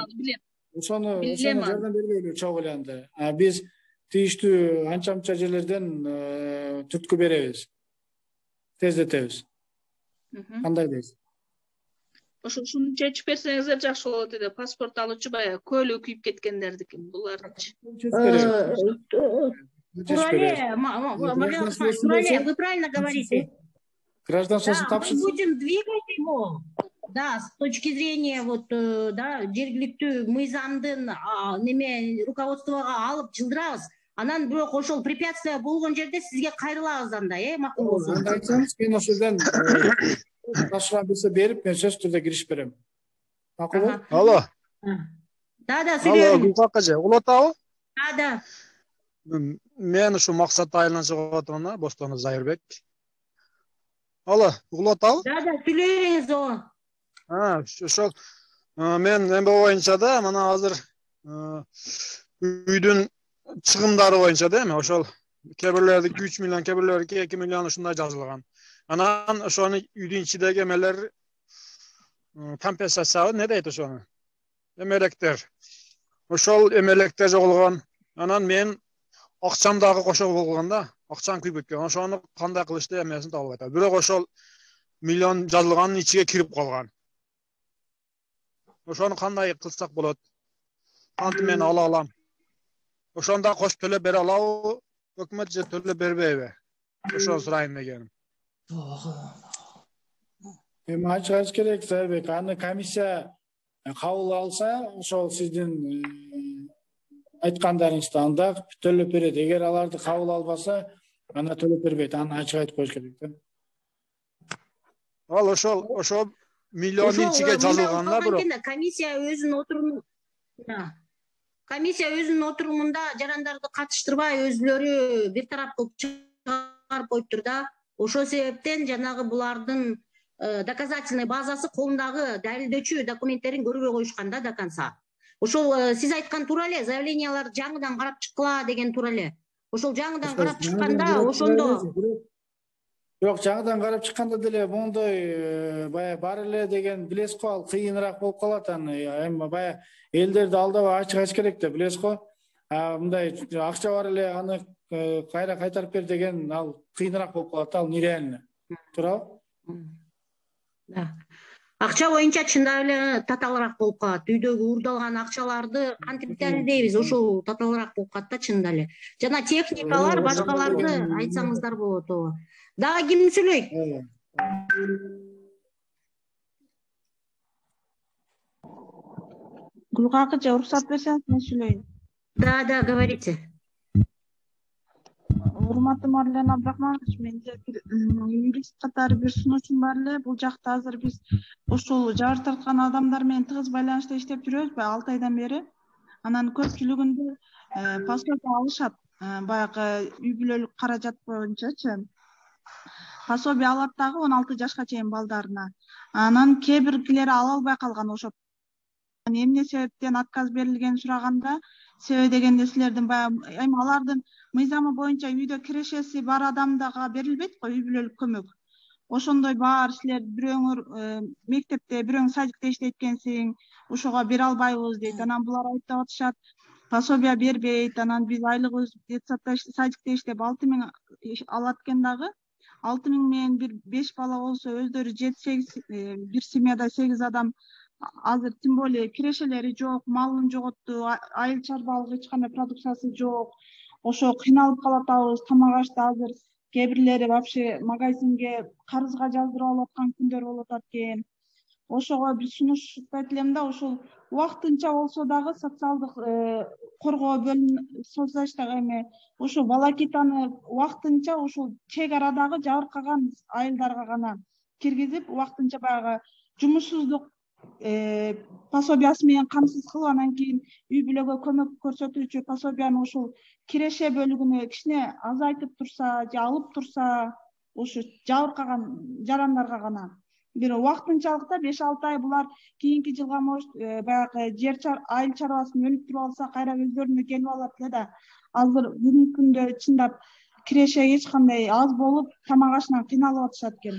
S2: Ошону жардам бербейли чогуу эле анда. Биз тийиштүү анча-мынча жерлерден түрткү беребиз. Тездетебиз. Кандай дейсиз?
S6: Ошону чечип берсеңиздер жакшы болот эле. Паспорт алуучу баягы көлү күйүп кеткендердики булардычы.
S3: Вы правильно говорите.
S2: граждан союзун
S3: Да, мы
S2: тапшырса.
S3: будем двигать его. Да, с точки зрения вот, да, жергиликтүү мыйзамдын неме руководствого алып жылдырабыз. Анан бирок ошол препятствие болгон жерде сизге кайрылабыз анда, макул болсо.
S2: Анда айтсаңыз, мен ошол жерден тапшырма берсе берип, мен сөзсүз түрдө киришип берем. Макулбу?
S11: Алло.
S3: Да,
S11: Алло,
S3: сүйлөйүңүз.
S11: Гүлкак эже, улатабы?
S3: Да.
S11: Мен ушу максат айылынан чыгып атырмын, Бостанов Зайырбек. Алло, улатабы?
S3: Да, сүйлөйүңүз о.
S11: Ошол мен эме боюнча да мына азыр үйдүн чыгымдары боюнча да эми ошол кебирлердики 3 миллион, кебирлердики 2 миллион ушундай жазылган. Анан ошону үйдүн ичидеги эмелер компенсация не дейт ошону? Эмелектер. Ошол эмелектер жоголгон. Анан мен акчам дагы кошо болгон да, акчам күйүп кеткен. Ошону кандай кылышты эмесин табып атат. Бирок ошол миллион жазылганын ичиге кирип калган. Ошону кандай кылсак болот? Кантип мен ала алам? Ошондо кош төлөп бере алабы? Өкмөт же төлөп бербейби? Ошону сурайын дегеним.
S2: Эми ачыгыш керек, Зайырбек. Аны комиссия кабыл алса, ошол сиздин айткандарыңызды анда төлөп берет. Эгер аларды кабыл албаса, ана төлөп бербейт. Аны ачык айтып коюш керек да.
S11: Ал ошол миллиондун ичиге жазылганда бирок
S3: комиссия өзүнүн отурумунда жарандарды катыштырбай өзүлөрү бир тарап кылып чыгарып коюптур да. Ошол себептен жанагы булардын доказательный базасы колундагы далилдөөчү документтерин көрбөй коюшкан да до конца. Ошол сиз айткан туура эле, заявленияларды жаңыдан карап чыккыла деген туура эле. Ошол жаңыдан карап чыкканда ошондо
S2: Бирок жаңыдан карап чыкканда деле мондой баягы бар эле деген билесиз го, ал кыйыныраак болуп калат. Эми баягы элдерди алдабай ачык айтыш керек да, билесиз го. Мындай акча бар эле, аны кайра кайтарып бер деген ал кыйыныраак болуп калат, ал нереально. Туурабы?
S3: Акча боюнча чындап эле татаалыраак болуп калат. Үйдөгү уурдалган акчаларды кантип далилдейбиз, ошол татаалыраак болуп калат да чындап эле. Жана техникалар башкаларды айтсаңыздар болот. Дагы ким сүйлөйт?
S6: Гүлкак эже, уруксат берсеңиз мен сүйлөйүн.
S3: Да, говорите.
S6: Урматтуу Марлен Абдрахманович, менде юрист катары бир сунушум бар эле. Бул жакта азыр биз ушул жабыр тарткан адамдар менен тыгыз байланышта иштеп жүрөбүз, 6 айдан бери. Анан көпчүлүгүндө пособие алышат, баягы үй бүлөлүк каражат боюнчачы. Пособие алат дагы 16 жашка чейин балдарына. Анан кээ биркилери ала албай калган ошо. Эмне себептен отказ берилгенин сураганда, себеби дегенде силердин баягы эми алардын мыйзамы боюнча үйдө кирешеси бар адамдага берилбейт го үй бүлөлүк көмөк. Ошондой бар силер бирөөңөр мектепте, бирөөң садикте иштейт экенсиң, ошого бере албайбыз дейт. Анан булар айтып атышат, пособие бербейт. Анан биз айлыгыбыз детсадта садикте иштеп 6000 алат экен дагы. 6000 менен бир 5 бала болсо өздөрү 7-8 бир семьяда 8 адам азыр тем более кирешелери жок, малын жоготту, айыл чарбалык эч кандай продукциясы жок. Ошо кыйналып калатабыз, тамак ашта азыр кээ бирлери вообще магазинге карызга жаздырып алып аткан күндөр болуп атат экен. Ошого бир сунуш айтып элем да, ошол убактынча болсо дагы социалдык коргоо бөлүм соцзащита эме ошо волокитаны убактынча ошол чек арадагы жабыркаган айылдарга гана киргизип, убактынча баягы жумушсуздук пособиясы менен камсыз кылып, анан кийин үй бүлөгө көмөк көрсөтүүчү пособияны ошол киреше бөлүгүнө кичине азайтып турса же алып турса, ошо жабыркаган жарандарга гана бир убактынчалыкта 5-6 ай булар кийинки жылга может баягы жер айыл чарбасын өнүктүрүп алса кайра өздөрүнө келип алат эле да. Азыр бүгүнкү күндө чындап киреше эч кандай аз болуп, тамак ашынан кыйналып атышат экен.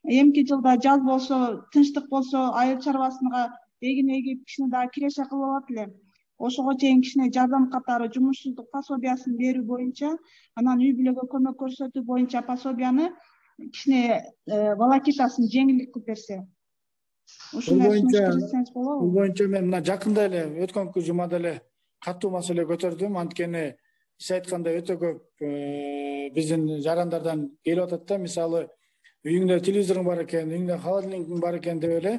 S6: Эмки жылда жаз болсо, тынчтык болсо, айыл чарбасынга эгин эгип кичине дагы киреше кылып алат эле. Ошого чейин кичине жардам катары жумушсуздук пособиясын берүү боюнча, анан үй бүлөгө көмөк көрсөтүү боюнча пособияны кичине волокитасын жеңилдик кылып берсе. Ушундай сунуш киргизсеңиз болобу?
S2: Бул боюнча мен мына жакында эле өткөнкү жумада эле катуу маселе көтөрдүм. Анткени сиз айткандай өтө көп биздин жарандардан келип атат да, мисалы үйүңдө телевизоруң бар экен, үйүңдө холодильниктің бар экен деп эле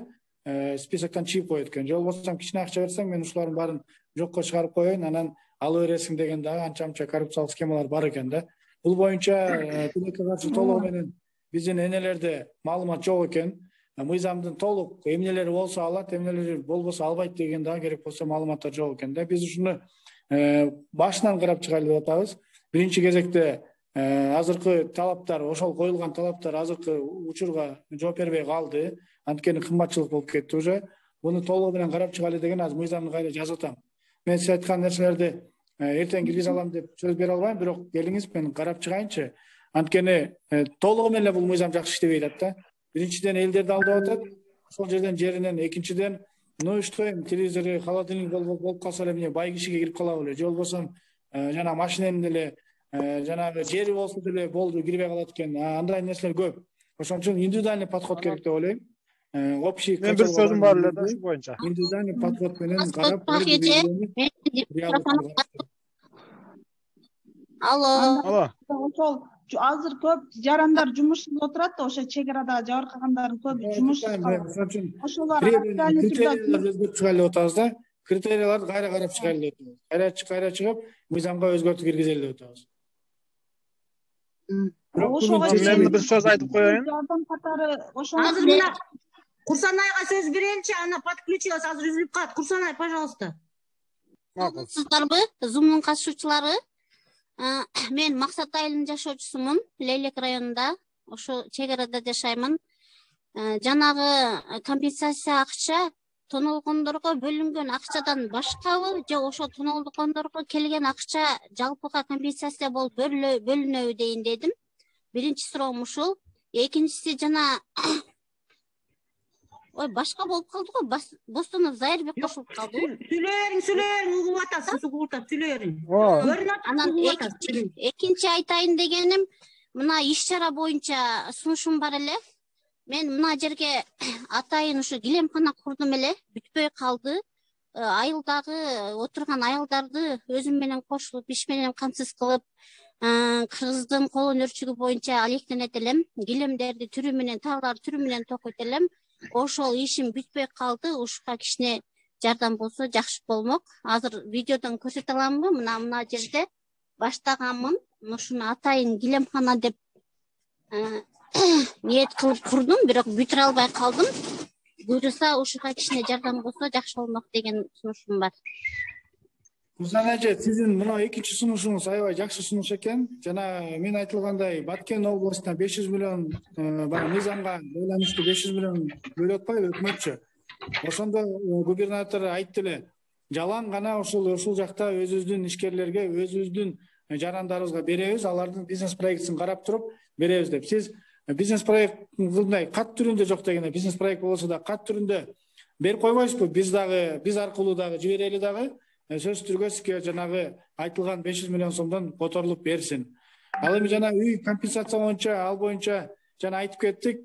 S2: списоктон чыгып коет экен. Же болбосо кичине акча берсең, мен ушулардын баарын жокко чыгарып коеюн, анан ала бересиң деген дагы анча коррупциялык схемалар бар экен да. Бул боюнча тилекке каршы толугу менен биздин энелерде маалымат жок экен. Мыйзамдын толук эмнелери болсо алат, эмнелери болбосо албайт деген дагы керек болсо маалыматтар жок экен да. Биз ушуну башынан карап чыгайлы деп атабыз. Биринчи кезекте азыркы талаптар, ошол коюлган талаптар азыркы учурга жооп бербей калды. Анткени кымбатчылык болуп кетти уже. Буну толугу менен карап чыгайлы деген азыр мыйзамды кайра жазып атам. Мен сиз айткан нерселерди эртең киргизе алам деп сөз бере албайм, бирок келиңиз мен карап чыгайынчы. Анткени толугу менен бул мыйзам жакшы иштебей атат да. Биринчиден элдерди алдап атат, ошол жерден жеринен, экинчиден иштейм, телевизору, холодильник болуп калса эле эмне бай кишиге кирип калабы эле, же болбосо жана машиненин деле жанагы жери болсо деле болду кирбей калат экен. Андай нерселер көп. Ошон үчүн индивидуальный подход керек деп ойлойм. Общий
S11: мен бир сөзүм бар эле да ушу боюнча.
S2: Индивидуальный подход менен карап,
S6: алло. Ошол азыр көп жарандар жумушсуз отурат да, ошо чек арада жабыркагандардын көбү жумушсуз калат. Ошолор
S2: өзгөртүп чыгайлы деп атабыз да. Критерияларды кайра карап чыгайлы деп атабыз. Кайра чыгып, мыйзамга өзгөртүү киргизели деп атабыз.
S11: Мен бир сөз айтып коеюн.
S6: Жардам катары ошол
S3: азыр мына Курсанайга сөз береличи, ана подключилась, азыр үзүлүп калат. Курсанай, пожалуйста.
S10: Сыздарбы, Zoom'нун катышуучулары. Мен Максат айылынын жашоочусумун, Лейлек районунда, ошо чек арада жашаймын. Жанагы компенсация акча тонолгондорго бөлүнгөн акчадан башкабы, же ошо тонолгондорго келген акча жалпыга компенсация болуп бөлүнөбү дейин дедим. Биринчи суроом ушул. Экинчиси жана башка болуп калды го, Бостонов Зайырбек кошулуп калды.
S3: Сүйлөөрүң угуп атасыз, угуп атат, сүйлөөрүң.
S10: Анан экинчи айтайын дегеним, мына иш чара боюнча сунушум бар эле. Мен мына жерге атайын ушу килемкана курдум эле, бүтпөй калды. Айылдагы отурган аялдарды өзүм менен кошулуп, иш менен камсыз кылып, кыргыздын кол өнөрчүлүгү боюнча алектенет элем. Килемдерди түрү менен, тагылар түрү менен токойт элем. Ошол ишим бүтпөй калды. Ушуга кичине жардам болсо жакшы болмок. Азыр видеодон көрсөтө аламбы? Мына жерде баштаганмын. Ушуну атайын килемкана деп ниет кылып курдум, бирок бүтүрө албай калдым. Буюрса ушуга кичине жардам болсо жакшы болмок деген сунушум бар.
S2: Курсанай эже, сиздин мына экинчи сунушуңуз аябай жакшы сунуш экен. Жана мен айтылгандай Баткен областына 500 миллион мыйзамга байланыштуу 500 миллион бөлүп атпайбы өкмөтчү. Ошондо губернатор айтты эле, жалаң гана ушул жакта өзүбүздүн ишкерлерге, өзүбүздүн жарандарыбызга беребиз, алардын бизнес проектин карап туруп беребиз деп. Сиз бизнес проектинде кат түрүндө жок дегенде, бизнес проект болсо да кат түрүндө берип койбойсузбу? Биз аркылуу дагы жиберели дагы сөз түргөзгө жанагы айтылган 500 миллион сомдон которулуп берсин. Ал эми жана үй компенсация боюнча, ал боюнча жана айтып кеттик,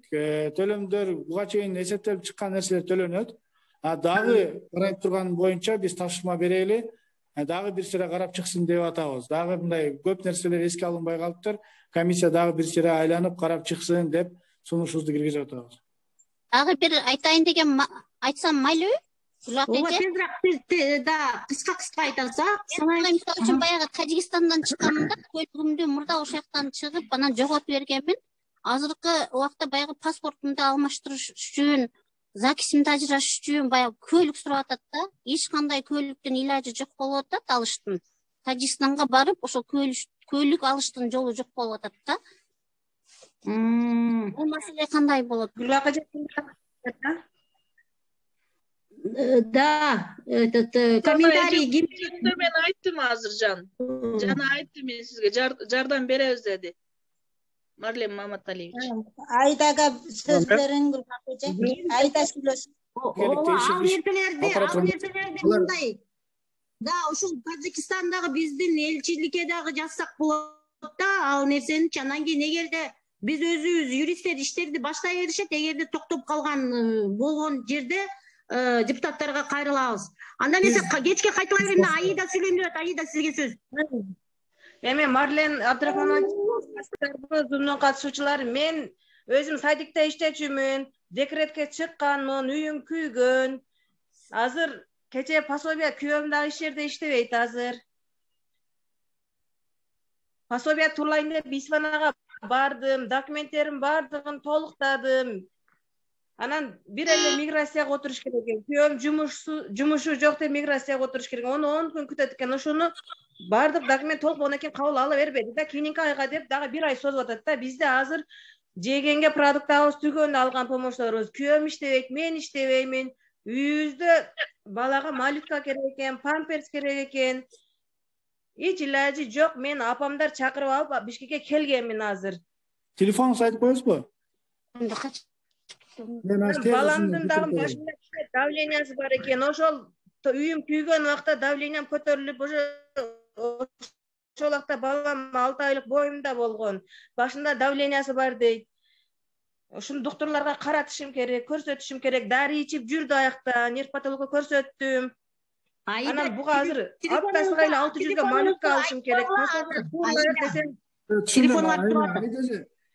S2: төлөмдөр буга чейин эсептелип чыккан нерселер төлөнөт. Дагы карап турган боюнча биз тапшырма берели, дагы бир сыра карап чыксын деп атабыз. Дагы мындай көп нерселер эске алынбай калыптыр. Комиссия дагы бир сыра айланып карап чыксын деп сунушубузду киргизип атабыз.
S10: Дагы бир айтайын деген айтсам майлыбы?
S3: Да, кыска айтасак.
S10: Мисалы үчүн баягы Тажикстандан чыкканымда көлүгүмдү мурда ошол жактан чыгып, анан жоготуп бергенмин. Азыркы убакта баягы паспортумду алмаштырыш үчүн, закисимди ажыраш үчүн баягы көлүк сурап атат да. Эч кандай көлүктүн илажы жок болуп атат алыштын. Тажикстанга барып, ошол көлүк алыштын жолу жок болуп атат да. Бул маселе кандай болот?
S3: Да, этот комментарий
S12: мен айттым азыр жана айттым мен сизге жардам беребиз деди Марлен Маматалиевич.
S7: Айдага сөз бериң Гүлбакыч. Айда сүйлөсүн.
S3: Ал нерселерди мындай. Да, ушул Тажикстандагы биздин элчиликке дагы жазсак болот да, ал нерсени. Анан кийин эгерде биз өзүбүз юристтер иштерди баштай беришет, эгерде токтоп калган болгон жерде депутаттарга кайрылабыз. Анда эмесе кечке кайталай берейин. Аида сүйлөйм деп атат. Аида, сизге сөз.
S12: Эми Марлен Абдрахманович, Zoom'дун катышуучулары, мен
S13: Өзüm сайдикте иштечүмүн, декретке чыкканмын, үйүм күйгөн. Азыр кече пособия күйөөм дагы иш жерде иштебейт азыр. Пособия турлайын деп Исфанага бардым, документтерим бардыгын толуктадым. Анан бир эле миграцияга отуруш керек экен. Күйөөм жумушу жок деп миграцияга отуруш керек. Оны 10 күн күтөт экен. Ошону бардык документ толук болгондон кийин кабыл ала бербеди да, кийинки айга деп дагы 1 ай созуп атат да. Бизде азыр жегенге продуктабыз түгөнү алган помощторубуз. Күйөөм иштебейт, мен иштебеймин. Үйүбүздө балага малютка керек экен, памперс керек экен. Эч илажы жок. Мен апамдар чакырып алып Бишкекке келгенмин азыр.
S2: Телефонуңузду айтып коесузбу?
S13: Баламдын дагы башында давлениясы бар экен. Ошол үйүм күйгөн убакта давлениям көтөрүлүп, ошол убакта балам 6 айлык боюмда болгон. Башында давлениясы бар дейт. Ушуну доктурларга каратышым керек, көрсөтүшүм керек. Дары ичип жүрдү аякта, нервпатологко көрсөттүм. Анан буга азыр аптасына эле 600 малютка алышым керек.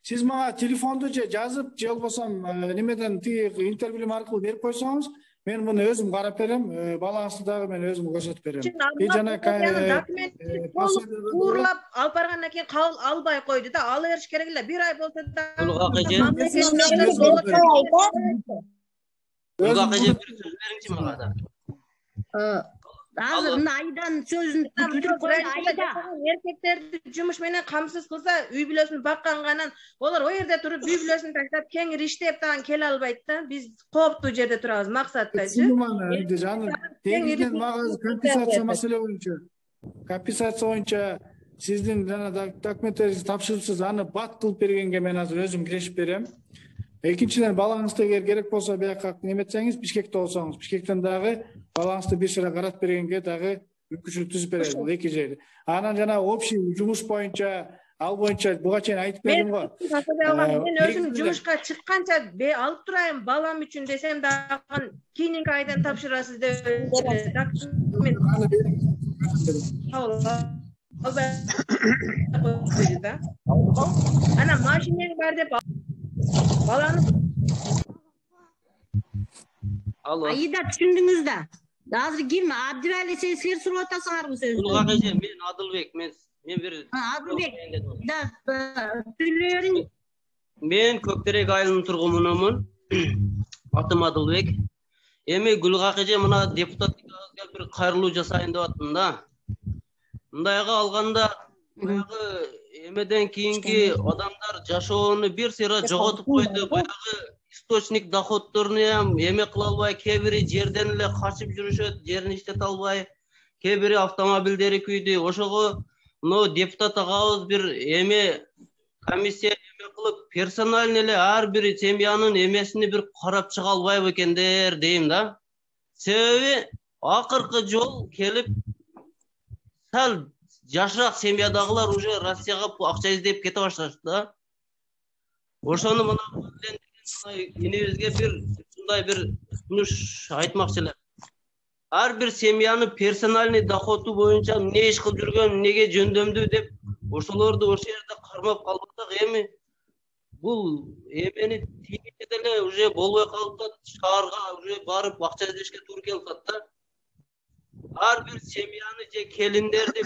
S2: Siz mağa telefonda жазып, же болбосом немеден тиги интербилим аркылуу берип койсоңуз, мен муну өзүм карап берем, балаңызды дагы мен өзүм көрсөтүп берем.
S13: Урлап алып баргандан кийин кабыл албай койду да, ала бериш керек эле. 1 ай болсо да.
S3: Азыр мына Айдан сөзүн бүтүрүп коелу. Айда
S13: эркектерди жумуш менен камсыз кылса, үй бүлөсүн бакканганан олар о жерде туруп үй бүлөсүн таштап кеңир иштеп дагы келе албайт да. Биз кооптуу жерде турабыз максаттачы.
S2: Жаным, тегиден мага компенсация маселе боюнча сиздин жана документтериңизди тапшырыпсыз, аны бат кылып бергенге мен азыр өзүм кирешип берем. Экинчиден балаңызды эгер керек болсо бияка неметсеңиз, Бишкекте болсоңуз, Бишкектен дагы балаңызды бир шара карап бергенге дагы мүмкүнчүлүк түзүп беребиз. Бул эки жер. Анан жана общий жумуш боюнча, ал боюнча буга чейин айтып бердим го.
S13: Мен өзүм жумушка чыкканча алып турайын балам үчүн десем дагы кийинки айдан тапшырасыз деп анан машинең бар деп баланы
S3: Айда түшүндүңүз да. Азыр ким Абдивали силер сурап атасыңарбы сөздү?
S14: Улгакыжы, мен Адылбек, мен бир
S3: Адылбек. Да, сүйлөөрүң.
S14: Мен Көктерек айылынын тургунумун. Атым Адылбек. Эми Гүлгакыжы мына депутаттыкка бир кайрылуу жасайын деп аттым да. Мындайга алганда баягы эмеден кийинки адамдар жашоону бир сыйра жоготуп койду. Баягы источник доходторуну эме кыла албай, кээ бири жерден эле качып жүрүшөт, жерин иштете албай, кээ бири автомобилдери күйдү. Ошого мына депутат агабыз бир эме комиссия эме кылып, персональный эле ар бир семьянын эмесини бир карап чыга албайбы экендер дейм да. Себеби акыркы жол келип сал жашыраак семьядагылар уже Россияга акча издеп кете башташты да. Ошону мына энебизге бир ушундай бир сунуш айтмакчы элем. Ар бир семьянын персональный доходу боюнча эмне иш кылып жүргөн, эмнеге жөндөмдүү деп ошолорду ошол жерде кармап калбасак, эми бул эмени тийгенде деле уже болбой калып атат, шаарга уже барып акча издешке туура келип атат да. Ар бир семьяны же келиндерди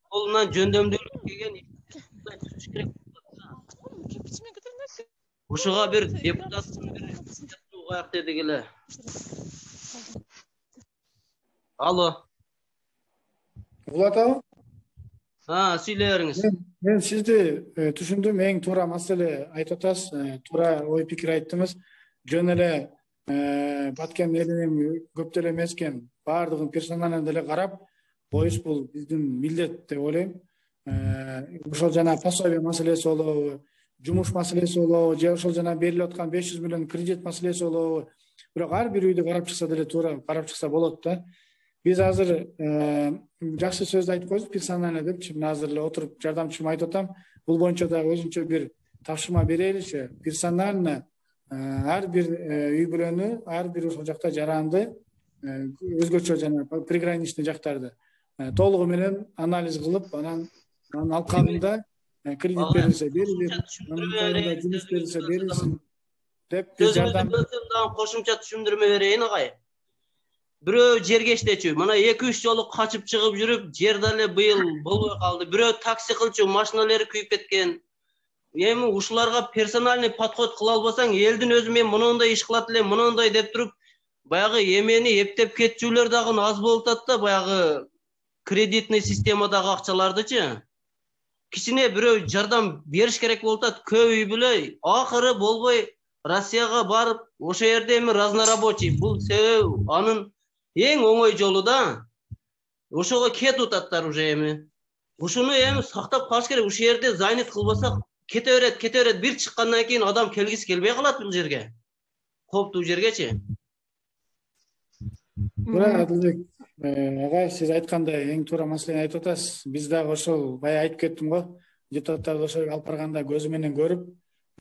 S14: колунан жөндөмдүүлүк келген керек. Ушуга бир депутаттын бир кояк дедик эле. Алло.
S2: Булат абы?
S14: Сүйлөй бериңиз.
S2: Мен сизди түшүндүм, эң туура маселе айтып атасыз, туура ой пикир айттыңыз. Жөн эле Баткен элинин көп деле эмес экен, баардыгын персонально деле карап коюш бул биздин милдет деп ойлойм. Ошол жана пособие маселеси болобу, жумуш маселеси болобу, же ошол жана берилип аткан 500 миллион кредит маселеси болобу. Бирок ар бир үйдү карап чыкса деле туура карап чыкса болот да. Биз азыр жакшы сөздү айтып койдук, персонально депчи, мен азыр эле отуруп жардамчым айтып атам. Бул боюнча дагы өзүнчө бир тапшырма береличи. Персонально ар бир үй бүлөнү, ар бир ошол жакта жаранды, өзгөчө жана приграничный жактарды толугу менен анализ кылып, анан алкагында кредит берилсе берилет, жұмыс берилсе берилсин деп биз жардам.
S14: Кошумча түшүндүрмө берейин агай. Бирөө жерге иштечү, мына 2-3 жолу качып чыгып жүрүп, жер дале быйыл болбой калды. Бирөө такси кылчу, машиналары күйүп кеткен. Эми ушуларга персональный подход кыла албасаң, элдин өзү мен мындай иш кылат элем, мындай деп туруп, баягы эмени эптеп кетчүлөр дагы аз болуп атат да, баягы кредитный системадагы акчалардычы. Кичине бирөө жардам бериш керек болуп атат, көп үй бүлөй, акыры болбой Россияга барып, ошо жерде эми разнорабочий. Бул себеп анын эң оңой жолу да. Ошого кетип ататтар уже эми. Ушуну эми сактап калыш керек. Ушул жерде занят кылбасак кете берет. Бир чыккандан кийин адам келгиси келбей калат бул жерге. Коптуу жергечи.
S2: Туура, Адылбек агай, сиз айткандай эң туура маселени айтып атасыз. Биз дагы ошол бая айтып кеттим го. Депутаттарды ошо алып барганда көзү менен көрүп,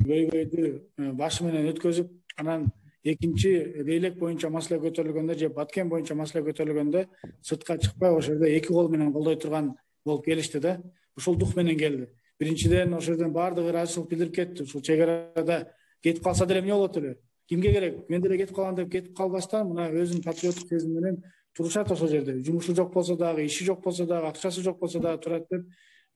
S2: көйгөйдү башы менен өткөзүп, анан экинчи бийлик боюнча маселе көтөрүлгөндө же Баткен боюнча маселе көтөрүлгөндө сыртка чыкпай ошол жерде эки кол менен колдой турган болуп келишти да. Ушул дух менен келди. Биринчиден ошол жерден баардыгы ыраазычылык билдирип кетти. Ушул чек арада кетип калса деле эмне болот эле? Кимге керек? Мен деле кетип калган деп кетип калбастан, мына өзүнүн патриоттук сезими менен турушат ошол жерде. Жумушу жок болсо дагы, иши жок болсо дагы, акчасы жок болсо дагы турат деп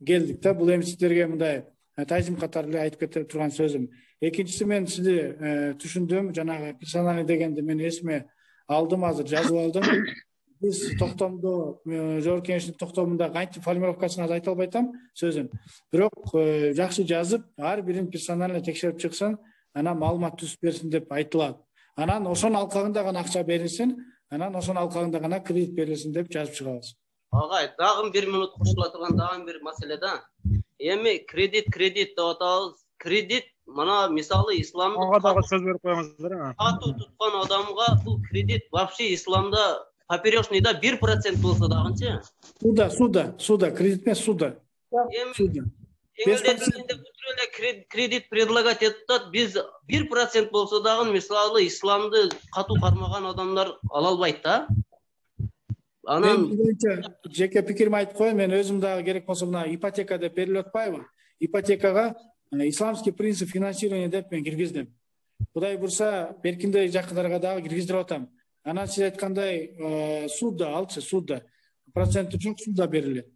S2: келдик да. Бул эми сиздерге мындай тайзим катары эле айтып кете турган сөзүм. Экинчиси, мен сизди түшүндүм. Жанагы персональный дегенди мен эсиме алдым, азыр жазып алдым. Биз токтомдо, жогорку кеңештин токтомунда кантип формулировкасын азыр айта албай атам сөзүн. Бирок жакшы жазып, ар бирин персонально текшерип чыксын, анан маалымат түзүп берсин деп айтылат. Анан ошонун алкагында гана акча берилсин, анан ошонун алкагында гана кредит берилсин деп жазып чыгабыз.
S14: Агай, дагы 1 минут кошула турган дагы бир маселе да. Эми кредит деп атабыз. Кредит, мына мисалы исламда
S11: ага дагы сөз берип коюңуздар.
S14: Катуу туткан адамга бул кредит вообще исламда поперечныйда 1% болсо дагычы.
S2: Суда, кредит эмес, суда.
S14: Кредит предлагать этат, биз 1% болсо дагы мисалы исламды катуу кармаган адамдар ала албайт да.
S2: Анан жеке пикирими айтып коеюн, мен өзүм дагы керек болсо мына ипотека деп берилип атпайбы? Ипотекага исламский принцип финансирования деп мен киргиздим. Кудай бурса, беркинде жакындарга дагы киргиздирип атам. Анан сиз айткандай суда алчы, суда. Проценти жок, суда берилет.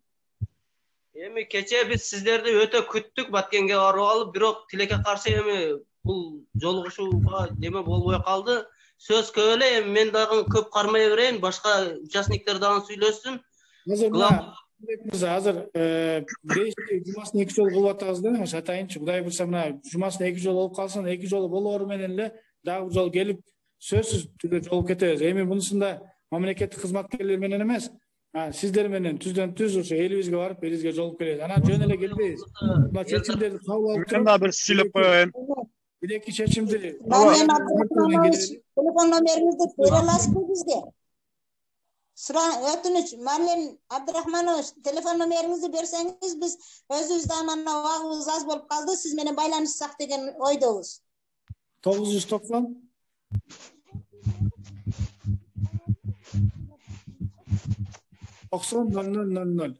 S14: Эми кече биз сиздерди өтө күттүк Баткенге барып алып, бирок тилекке каршы эми бул жолугушууга неме болбой калды. Сөз көп эле, мен дагы көп кармай берейин, башка участниктер дагы сүйлөшсүн.
S2: Азыр жумасын 2 жолу кылып атабыз да, ошо атайынчы. Кудай бурса, мына жумасын 2 жолу болуп калсын, 2 жолу болоору менен эле дагы жол келип сөзсүз түрдө жолуп кетебиз. Эми мунусунда мамлекеттик кызматкерлер менен эмес, сиздер менен түздөн түз ошо элибизге барып, элибизге жолуп келебиз. Анан жөн эле келбейбиз. Мына чечимдерди кабыл алып туруп,
S11: мен да бир сүйлөп коеюн.
S2: Билеки чечимди.
S7: Мен Абдрахманович, телефон номериңизди бере аласызбы бизге? Өтүнүч, Марлен Абдрахманович, телефон номериңизди берсеңиз, биз өзүбүздө анан убагыбыз аз болуп калды, сиз менен байланышсак деген ойдобуз.
S2: 990 90 0000.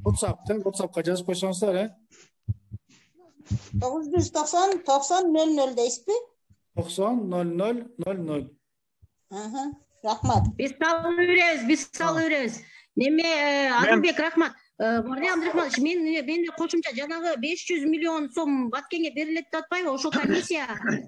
S2: WhatsApp'ка жазып койсоңуздар,
S7: 990 90 00 дейсизби?
S2: 90 0000.
S7: Рахмат.
S3: Биз салып беребиз. Неме, Адылбек, рахмат. Марлен Абдрахманович, мен кошумча жанагы 500 миллион сом Баткенге берилет деп атпайбы? Ошо комиссия,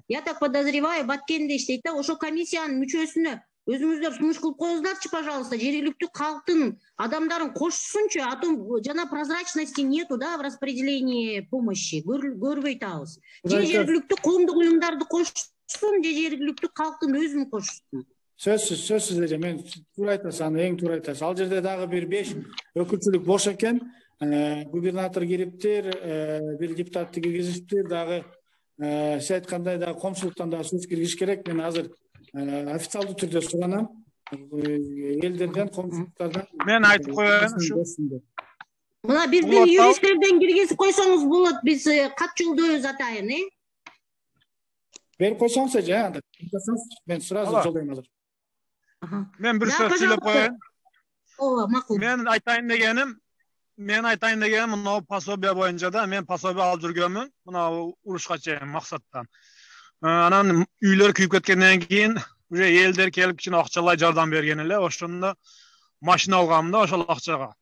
S3: я так подозреваю, Баткенде иштейт да, ошо комиссиянын мүчөсүнө өзүңүздөр сунуш кылып коюңуздарчы, пожалуйста, жергиликтүү калктын адамдарын кошсунчу, а то жана прозрачности нету, да, в распределении помощи. Көрбөй атабыз. Же жергиликтүү коомдук уюмдарды кошсун, же жергиликтүү калктын өзүн кошсун.
S2: Сөзсүз эле, мен туура айтасыз, аны эң туура айтасыз. Ал жерде дагы бир 5 өкүлчүлүк бош экен. Губернатор кириптир, бир депутатты киргизиптир, дагы сиз айткандай дагы коомчулуктан дагы сөз киргизиш керек. Мен азыр официалдуу түрдө суранам. Элдерден, коомчулуктардан.
S11: Мен айтып коеюн.
S3: Мына биздин юристтерден киргизип койсоңуз болот, биз кат жолдойбуз атайын,
S2: Берип койсоңуз же, анда. Мен сразу жолдойм азыр.
S11: Мен bir söz söylep koyayım.
S3: Makul.
S11: Men aytayın degenim, men aytayın degem mына пособие боюнча да мен пособие алып жүргөнмүн мына урушка чейин максаттан. Анан үйлөр күйүп кеткенден кийин уже элдер келип кичине акчалай жардам берген эле. Ошондо машина алганмын да ошол акчага.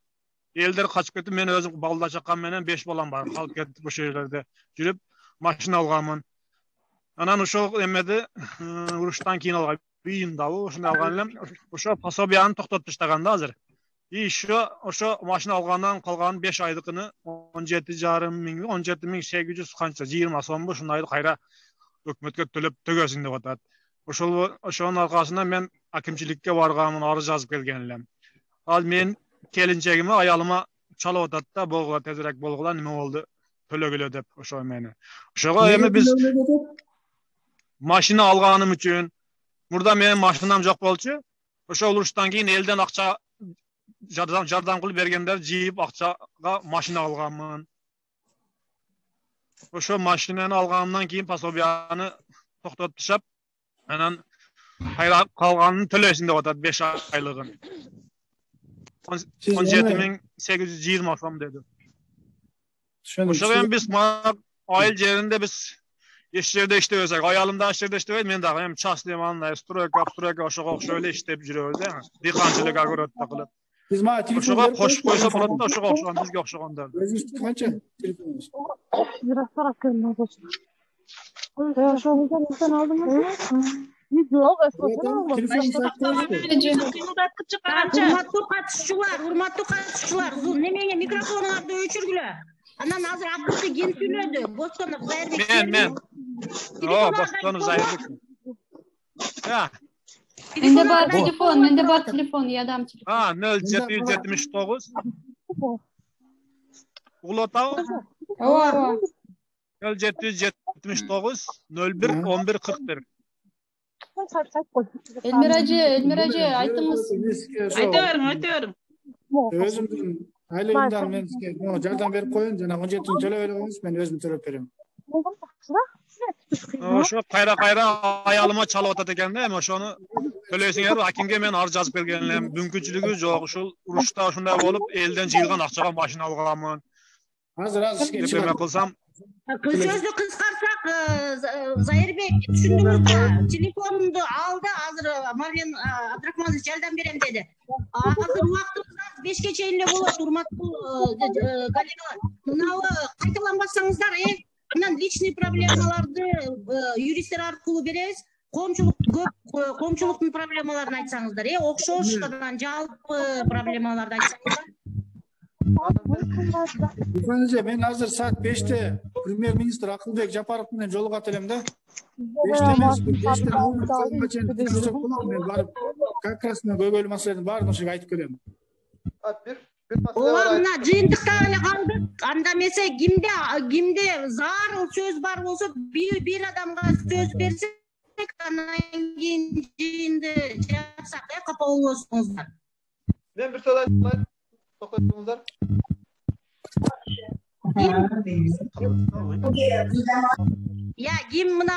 S11: Элдер качып кетип, мен өзүм балда чаккан менен 5 балам бар. Калып кетип ошол жерлерде жүрүп машина алганмын. Анан ошол эмеди уруштан кийин алган июндабы ошондой алган элем. Ошо пособияны токтотуп таштаган да азыр. И ошо машина алгандан калган 5 айдыкыны 17,5 миң, 17.800 канча 20 сомбу ушундайды кайра өкмөткө төлөп төгөсүң деп атат. Ошонун аркасында мен акимчиликке барганмын, арыз жазып келген элем. Ал мен келинчегиме, аялыма чалып атат да, болгула тезирээк болгула, неме болду, төлөгүлө деп ошо мени. Ошого эми биз машина алганым үчүн, мурда менин машинам жок болчу. Ошол уруштан кийин элден акча жардам кылып бергендер жыйып акчага машина алганмын. Ошо машинаны алганымдан кийин пособияны токтотуп ташап, анан кайра калганын төлөсүң деп атат 5 айлыгын. 17.820 сом деди. Ошого эми биз айыл жеринде биз эч жерде иштебесек, аялым да эч жерде иштебейт, мен дагы эми частный мындай стройка ошого окшоп эле иштеп жүрөбүз, дыйканчылык огородто кылып. Биз мага телефон ошого кошуп койсо болот да, ошого окшогон, бизге окшогондор.
S2: Өзүңүздүкү канча телефонуңуз?
S3: Урматтуу катышчулар, немеге микрофонуңарды өчүргүлө. Анан азыр Абдулла ким сүйлөдү? Бостонов Зайырбек.
S11: Мен. Бостонов Зайырбек.
S10: Менде бар телефон, я дам телефон.
S11: 0779. Улутау?
S10: Ооба.
S11: 0779 01 11 41.
S10: Элмир эже, айтыңыз.
S12: Айтаберим.
S2: Өзүмдүн айлыгымдан мен сизге жардам берип коеюн, жана 17 төлөп эле коюңуз, мен өзүм төлөп берем.
S11: Ошо кайра аялыма чалып атат экен да, эми ошону төлөйсүңөр, акимге мен арыз жазып келген элем. Мүмкүнчүлүгү жок, ушул урушта ошондой болуп, элден жыйылган акчага машина алганмын.
S2: Азыр сизге
S11: эме кылсам,
S3: Сөздү кыскартсак, Зайырбек түшүндүңүз да, телефонумду алды, азыр Марлен Абдрахманович жардам берем деди. Азыр убактыбыз 5ке чейин эле болот, урматтуу коллегалар. Мынабы кайталанбасаңыздар, анан личный проблемаларды юристтер аркылуу беребиз. Коомчулуктун проблемаларын айтсаңыздар, окшош анан жалпы проблемаларды айтсаңыздар.
S2: Мен азыр саат 5те премьер-министр Акылбек Жапаров менен жолугат элем да. 5те мен барып, как раз көйгөйлүү маселелердин баарын ошого айтып келем.
S3: Ооба, мына жыйынтыкта эле калдык. Анда эмесе кимде зарыл сөз бар болсо, бир адамга сөз берсек, анан кийин жыйынды жапсак, капа болбосуңуздар.
S5: Мен бир сөз айтайын. Токтотуңуздар.
S3: Ким мына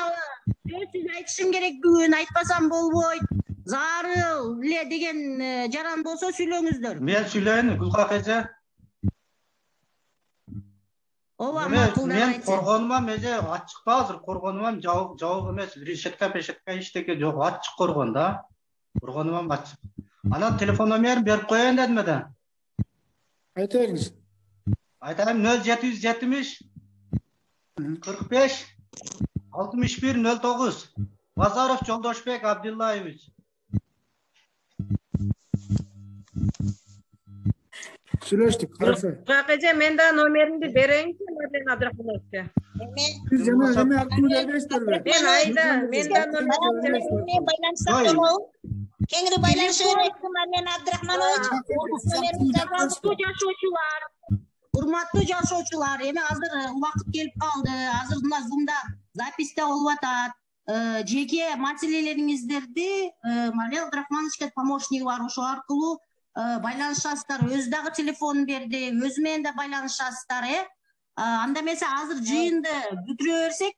S3: сөзсүз айтышым керек бүгүн, айтпасам болбойт. Зарыл эле деген жаран болсо сүйлөңүздөр.
S8: Мен сүйлөйүн, Гүлкак эже.
S3: Ооба, макулдар
S8: мен
S3: айтсын.
S8: коргонумам эже ачык да, азыр коргонумам жабык эмес. Решетка иштеке жок, ачык коргон да. Коргонумам ачык. Анан телефон номерин берип коеюн дедим да.
S2: Айта бериңиз.
S8: Айтайым 0770 45 61 09. Базаров Жолдошбек Абдуллаевич.
S2: Сүйлөштүк, караса.
S13: Эже, мен да номеримди берейинчи, Марлен Абдрахмановичке.
S2: Сиз жана эме аркылуу бербейсиздерби?
S13: Мен айда, мен да номеримди
S7: байланышта кеңири байланыша берет Марлен Абдрахманович.
S3: Урматтуу жашоочулар, эми азыр убакыт келип калды. Азыр мына Zoom'да записьте болуп атат. Жеке маселелериңиздерди Марлен Абдрахмановичке помощниги бар, ошо аркылуу байланышасыздар. Өзү дагы телефон берди, өзү менен да байланышасыздар. Анда эмесе азыр жыйынды бүтүрө берсек,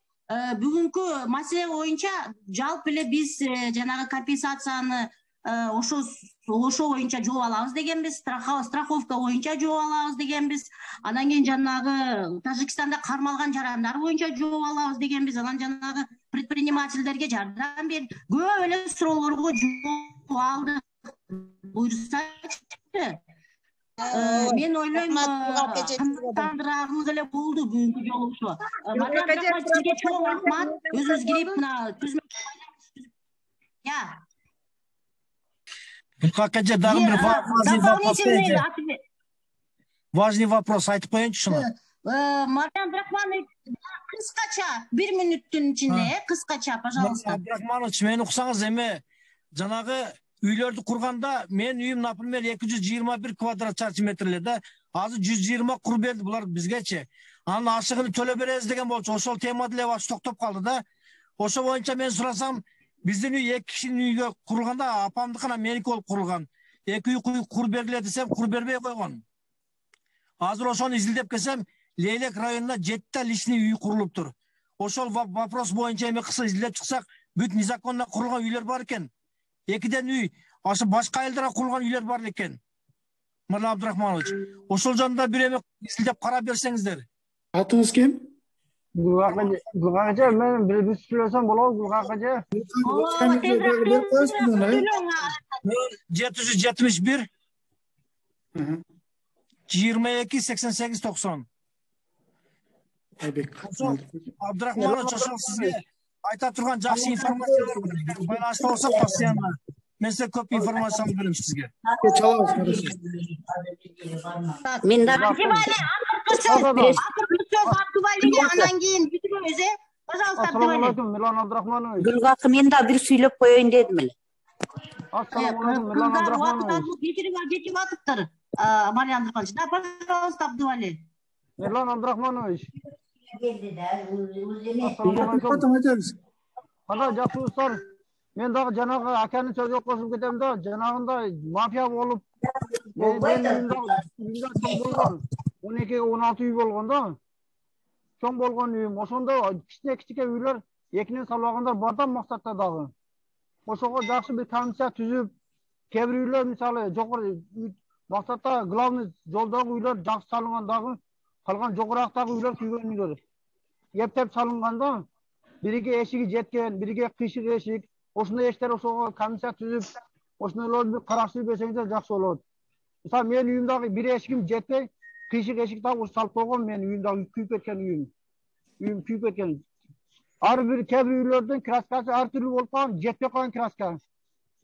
S3: бүгүнкү маселе боюнча жалпы эле биз жанагы компенсацияны ошо ошо боюнча жооп алабыз дегенбиз, страховка боюнча жооп алабыз дегенбиз. Анан кийин жанагы Тажикстанда кармалган жарандар боюнча жооп алабыз дегенбиз. Анан жанагы предпринимательдерге жардам берип, көп эле суроолорго жооп алдык. Буйрсачы. Мен ойлойм, тандырагыбыз эле болду бүгүнкү жолугушуу. Сизге чоң рахмат. Өзүңүз кирип мына түзмө.
S15: Гүлкак эже дагы бир важный вопрос айтып коеюнчу шуну.
S3: Мардан Абдрахманович, кыскача, 1 мүнөттүн ичинде, кыскача, пожалуйста.
S15: Абдрахманович, мени уксаңыз эми жанагы үйлөрдү курганда мен үйүм, например, 221 квадрат чарчы метрле да, азыр 120 кур берди булар бизгечи. Анын ашыгын төлөп беребиз деген болчу, ошол тема деле баш токтоп калды да. Ошо боюнча мен сурасам, биздин үй 2 кишинин үйгө курулганда, апамдыкына меники болуп курулган. 2 үй кур бергиле десем, кур бербей койгон. Азыр ошону изилдеп келсем, Лейлек районунда 7 личный үй курулуптур. Ошол вопрос боюнча эми кыса изилдеп чыксак, бүт незаконно курулган үйлөр бар экен. 2ден үй, ошо башка айылдарга курулган үйлөр бар экен. Мардан Абдрахманович, ошол жөнүндө бир эме изилдеп карап берсеңиздер.
S2: Атыңыз ким?
S16: Гулгак эже, мен бир сүйлөсөм болобу, Гулгак эже?
S15: 771 22 88 90. Абдрахманович, ошол сизге айта турган жакшы информациялар байланышта болсок, постоянно мен сизге көп информацияны берем сизге.
S3: Мен дагы анан кийин бүтүрөбүз, пожалуйста,
S16: Абдывали. Милан Абдрахманович.
S17: Гүлгак, мен да бир сүйлөп коеюн дедим эле.
S16: Ассаламу алейкум, Милан Абдрахманович.
S3: Жетип атыптыр, Марьян Абдрахманович. Да, пожалуйста, Абдывали.
S16: Милан Абдрахманович. Кандай жакшыбыздар. Мен дагы жанагы аканын сөзүнө кошуп кетем да, жанагындай мафия болуп, мен үйүмдө чоң болгон, 12-16 үй болгон да. Чоң болгон үйүм, ошондо кичине үйлөр экинен салбагандар бар да максатта дагы. Ошого жакшы бир комиссия түзүп, кээ бир үйлөр мисалы жогору максатта главный жолдогу үйлөр жакшы салынган дагы, калган жогорурактагы үйлөр күйгөн үйлөр. Ептеп салынганда, бириге эшиги жеткен, бириге кыйшык эшик, ошондой эштер ошого комиссия түзүп, ошондойлорду бир караштырып берсеңиздер жакшы болот. Мисалы мен үйүмдагы бир эшигим жетпей, кыйшык эшик дагы салып койгон, мен үйүмдагы күйүп кеткен үйүм күйүп кеткен. Ар бир кээ бир үйлөрдүн краскасы ар түрлүү болуп калган, жетпей калган краска.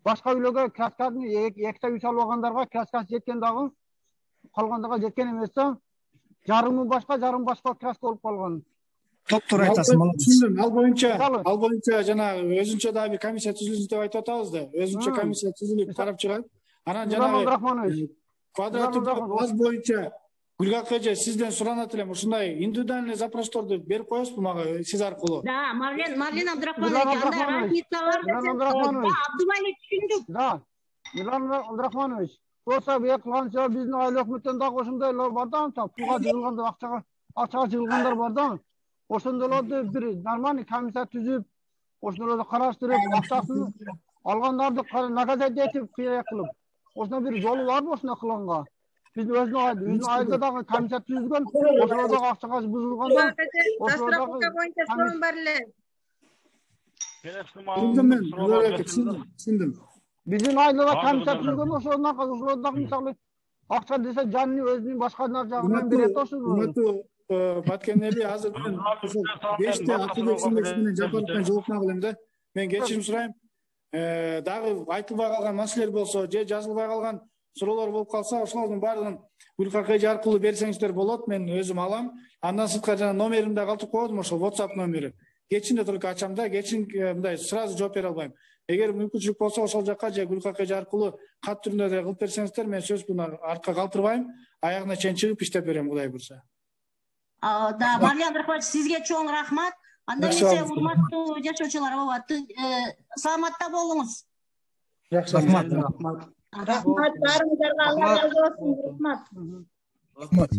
S16: Башка үйлөргө красканы 2 үй салып алгандарга краскасы жеткен дагы, калгандарга жеткен эмес да. Жарымы башка краска болуп калган.
S15: Доктор айтасың,
S2: түшүндүм. Ал боюнча жана өзүнчө дагы бир комиссия түзүлсүн деп айтып атабыз да. Өзүнчө комиссия түзүлүп карап чыгат. Анан жанагы квадраттык баз боюнча Гүлгак эже, сизден суранат элем, ушундай индивидуальный запросторду берип коесузбу мага сиз аркылуу?
S3: Да, Марлен Абдрахманович, анда разницалар Абдывали түшүндүк.
S16: Да, Милан Абдрахманович, болсо бир кылганча биздин айыл өкмөттөн дагы ошондойлор бар да, пулга жыгылгандар, акчага жыгылгандар бар да. Ошондойлорду бир нормальный комиссия түзүп, ошондойлорду караштырып, акчасын алгандарды наказать этип кылып, ошондой бир жолу барбы ошондой кылганга? Биздин өзүнүн айылда дагы комиссия түзүлгөн, ошолордо акчага бузулганда,
S13: ошолордо боюнча суроо бар эле.
S2: Түшүндүм.
S16: Биздин айылда комиссия түзүлгөн, ошолордо дагы мисалы акча десе жанын өзүнүн башка жагынан берет ошол.
S2: Баткен эби азыр мен ошо 5те Акылбек менен Жапаровдон жолукмак элем да. Мен кечирим сурайм. Дагы айтылбай калган маселелер болсо, же жазылбай калган суроолор болуп калса, ошолордун баардыгын Гүлкак эже аркылуу берсеңиздер болот. Мен өзүм алам. Андан сырткары жана номеримди калтырып койдум, ошол WhatsApp номери. Кечинде только ачам да, кечин мындай сразу жооп бере албайм. Эгер мүмкүнчүлүк болсо, ошол жака же Гүлкак эже аркылуу кат түрүндө да кылып берсеңиздер, мен сөз буну артка калтырбайм. Аягына чейин чыгып иштеп берем, Кудай буйрса.
S3: Да, Марьян Абдрахманович, сизге чоң рахмат. Анда эмесе урматтуу жашоочулар, саламатта болуңуз.
S2: Рахмат.
S13: Рахмат, баарыңыздарга Алла разы болсун. Рахмат.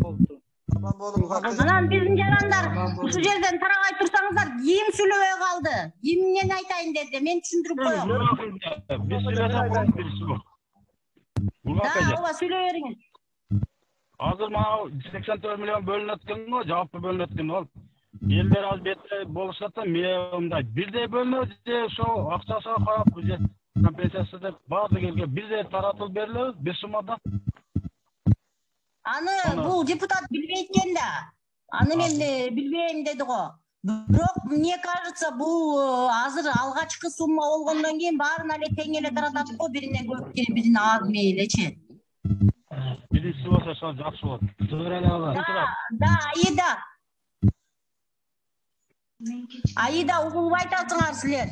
S3: Анан биздин жарандар ушул жерден тарабай турсаңыздар, ким сүйлөбөй калды? Кимден айтайын деди? Мен түшүндүрүп коем. Ооба сүйлөй бериңиз.
S18: Азыр мына 84 миллион бөлүнүп аткан го, жаппы бөлүнүп аткан ол. Элдер аз бетте болушат да, мындай бирдей бөлүнөбү же ошо акчасына карап же компенсация деп баардык элге бирдей таратылып берилеби бир суммада?
S3: Аны бул депутат билбейт экен да. Аны мен билбейм деди го. Бирок мне кажется, бул азыр алгачкы сумма болгондон кийин баарын эле тең эле таратат го, биринен көп, биринен аз мейличи.
S18: Биринчи болсо ошо жакшы болот.
S3: Да, Аида угулуп айтасыңар силер.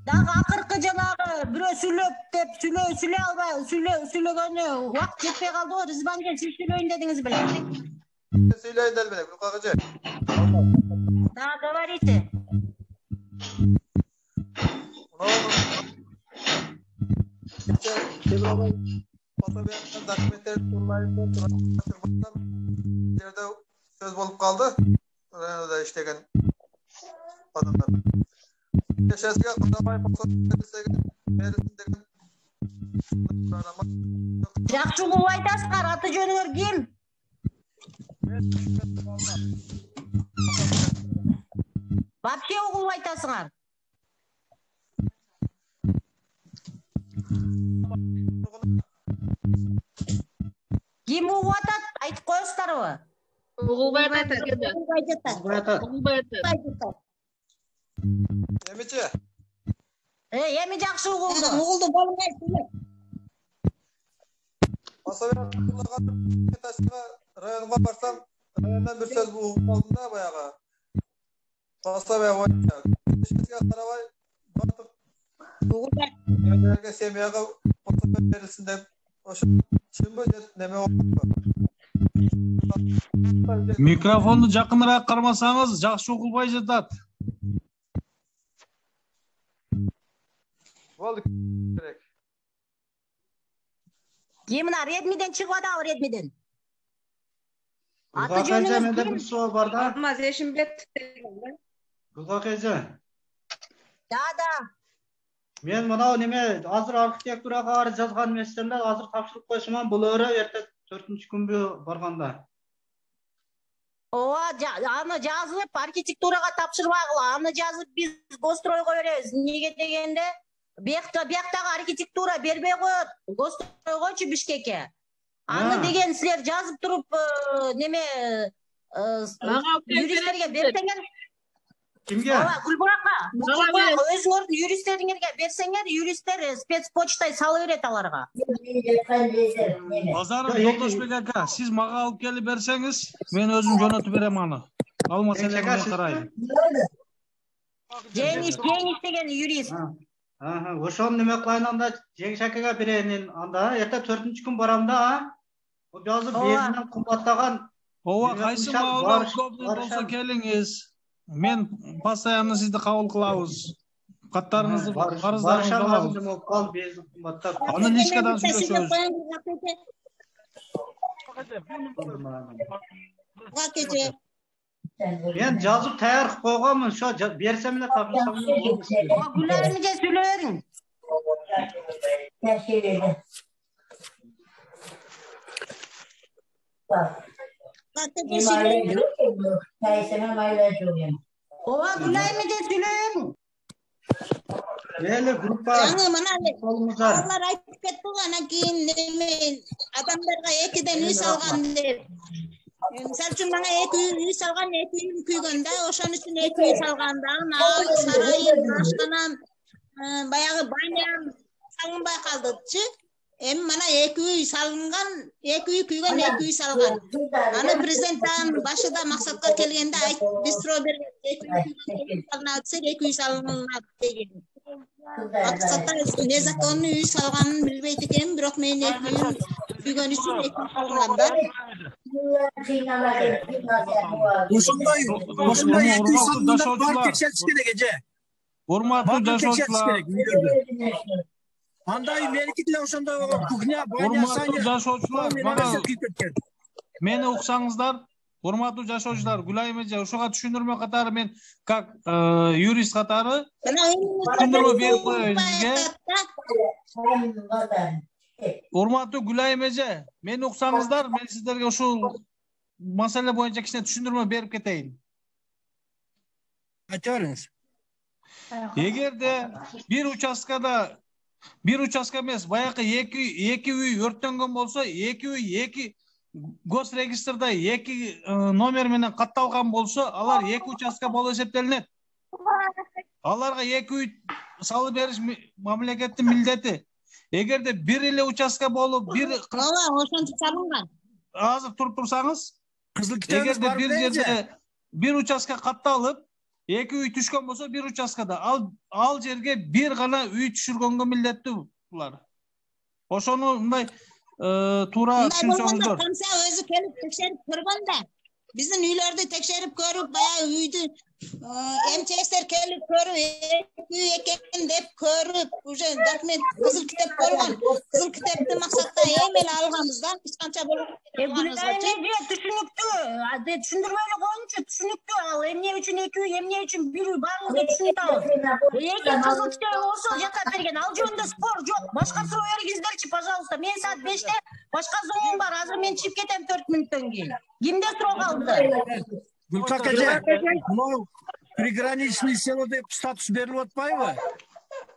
S3: Дагы акыркы жанагы бирөө сүйлөп деп сүйлөй албай, сүйлөгөнү убакыт жетпей калды го. Ризбанжан, сиз сүйлөйүн дедиңиз беле.
S5: Сүйлөйүн дедим беле, Гүлкак эже.
S3: Да, говорите.
S5: Жерде сөз болуп калды. Районда иштеген адамдар. Кешесиге карабай берилсин деген.
S3: Жакшы угулуп айтасыңар, аты жөнүңөр ким? Вообще угулуп айтасыңар. Ким угулуп атат? Айтып коесуздарбы?
S12: Угулбай атат.
S5: Эмичи?
S3: Эми жакшы угулду. Угулду болуңай сүйлөп.
S5: Районга барсам, райондан бир сөз угуп калдым да баягы. Пособие боюнча. Кешесиге карабай бардык. Угулбай. Семьяга пособие берилсин деп ошо чынбы же неме болду?
S18: Микрофонду жакыныраак кармасаңыз жакшы угулбай жатат.
S5: Болду керек.
S3: Кимина Редмиден чыгып атабы, Редмиден?
S8: Аты жөнүңүз менде бир суроо бар да.
S13: Алмаз Эшимбет деген.
S8: Гүлкак эже.
S3: Да.
S8: Мен мынау неме азыр архитектурага бары жазган эмесмин да, азыр тапшырып койсомун, бул өрө эртең 4-күнбү барганда.
S3: Ооба, аны жазып архитектурага тапшырбагыла, аны жазып биз гостройго беребиз. Эмнеге дегенде, бияктагы архитектура бербей коет, гостройгочу Бишкекке. Аны деген силер жазып туруп неме юристтерге берсеңер.
S8: Кимге?
S3: Ооба, Гүлбуракка. Өзүңөрдүн юристтериңерге берсеңер, юристтер спецпочтой салып берет аларга.
S18: Базаров Жолдошбек ака, сиз мага алып келип берсеңиз, мен өзүм жөнөтүп берем аны. Ал маселени карайм.
S3: Жеңиш деген юрист.
S8: Ошону неме кылайын анда, Жеңиш акага берейин анда, эртең 4-күн барам да, бул жазып бензинден кымбаттаган.
S18: Ооба, кайсы маалда болсо келиңиз. Мен постоянно сизди кабыл кылабыз. Каттарыңызды, карыздарыңызды алабыз. Аны нечкадан сүйлөшөбүз.
S8: Мен жазып таяр кылып койгонмун, ошо берсем эле тапшырсам эле болот.
S3: Гүлайым эже сүйлөй бериң. Ооба, Гүлайым эже сүйлөй бериң.
S8: Мени группа
S7: Алар айтып кетти го, анан кийин неме адамдарга экиден үй салган деп. Мисалы үчүн мага 2 үй салган, 2 үй күйгөн да, ошон үчүн 2 үй салган да, сарайым, ашканам, баягы баням салынбай калдычы. Эми мана 2 үй салынган, 2 үй күйгөн, 2 үй салган. Аны президенттин башында максатка келгенде айтып, биз суроо берген 2 үй салынат, 2 үй салынат деген. Максатта незаконный үй салганын билбейт экенмин, бирок мен 2 үй күйгөн үчүн 2 үй салган да.
S15: Ошондой 2 үй салганда бар текшериш керек эже.
S18: Урматтуу жашоочулар.
S15: Андай меники деле ошондой болгон, кухня, баня,
S18: саня. Жашоочулар, мени уксаңыздар, урматтуу жашоочулар, Гүлайым эже ошого түшүндүрмө катары мен как юрист катары түшүндүрмө берип коеюн сизге.
S19: Урматтуу Гүлайым эже, мени уксаңыздар, мен сиздерге ушул маселе боюнча кичине түшүндүрмө берип кетейин.
S15: Айта бериңиз.
S19: Эгерде бир участкада бир участка эмес, баягы эки үй өрттөнгөн болсо, эки үй эки госрегистрда эки номер менен катталган болсо, алар эки участка болуп эсептелинет. Аларга эки үй салып бериш мамлекеттин милдети. Эгерде бир эле участка болуп, бир
S3: ошончо салынган.
S19: Азыр туруп турсаңыз,
S15: кызыл китебиз
S19: эгерде бир жерде бир участка катталып, эки үй түшкөн болсо, бир участкада ал жерге бир гана үй түшүргөнгө милдеттүү булар. Ошону мындай туура түшүнсөңүздөр.
S3: Комиссия өзү келип текшерип көргөн да. Биздин үйлөрдү текшерип көрүп, баягы үйдү МЧСтер келип көрүп, үй экен деп көрүп, уже документ кызыл китеп болгон. Кызыл китепти максатта эми эле алганбыз да, эч канча болуп түшүнүктүү. Түшүндүрмөй эле коюңчу, түшүнүктүү. Ал эмне үчүн эки үй, эмне үчүн бир үй баарыбызды түшүнүп атабыз. Эгер кызыл китеп болсо жатап берген, ал жөнүндө спор жок. Башка суроо бергиңиздерчи, пожалуйста. Мен саат 5те башка зоомум бар. Азыр мен чыгып кетем 4 мүнөттөн кийин. Кимде суроо калды?
S15: Гүлкак эже, мынау приграничный село деп статус берилип атпайбы?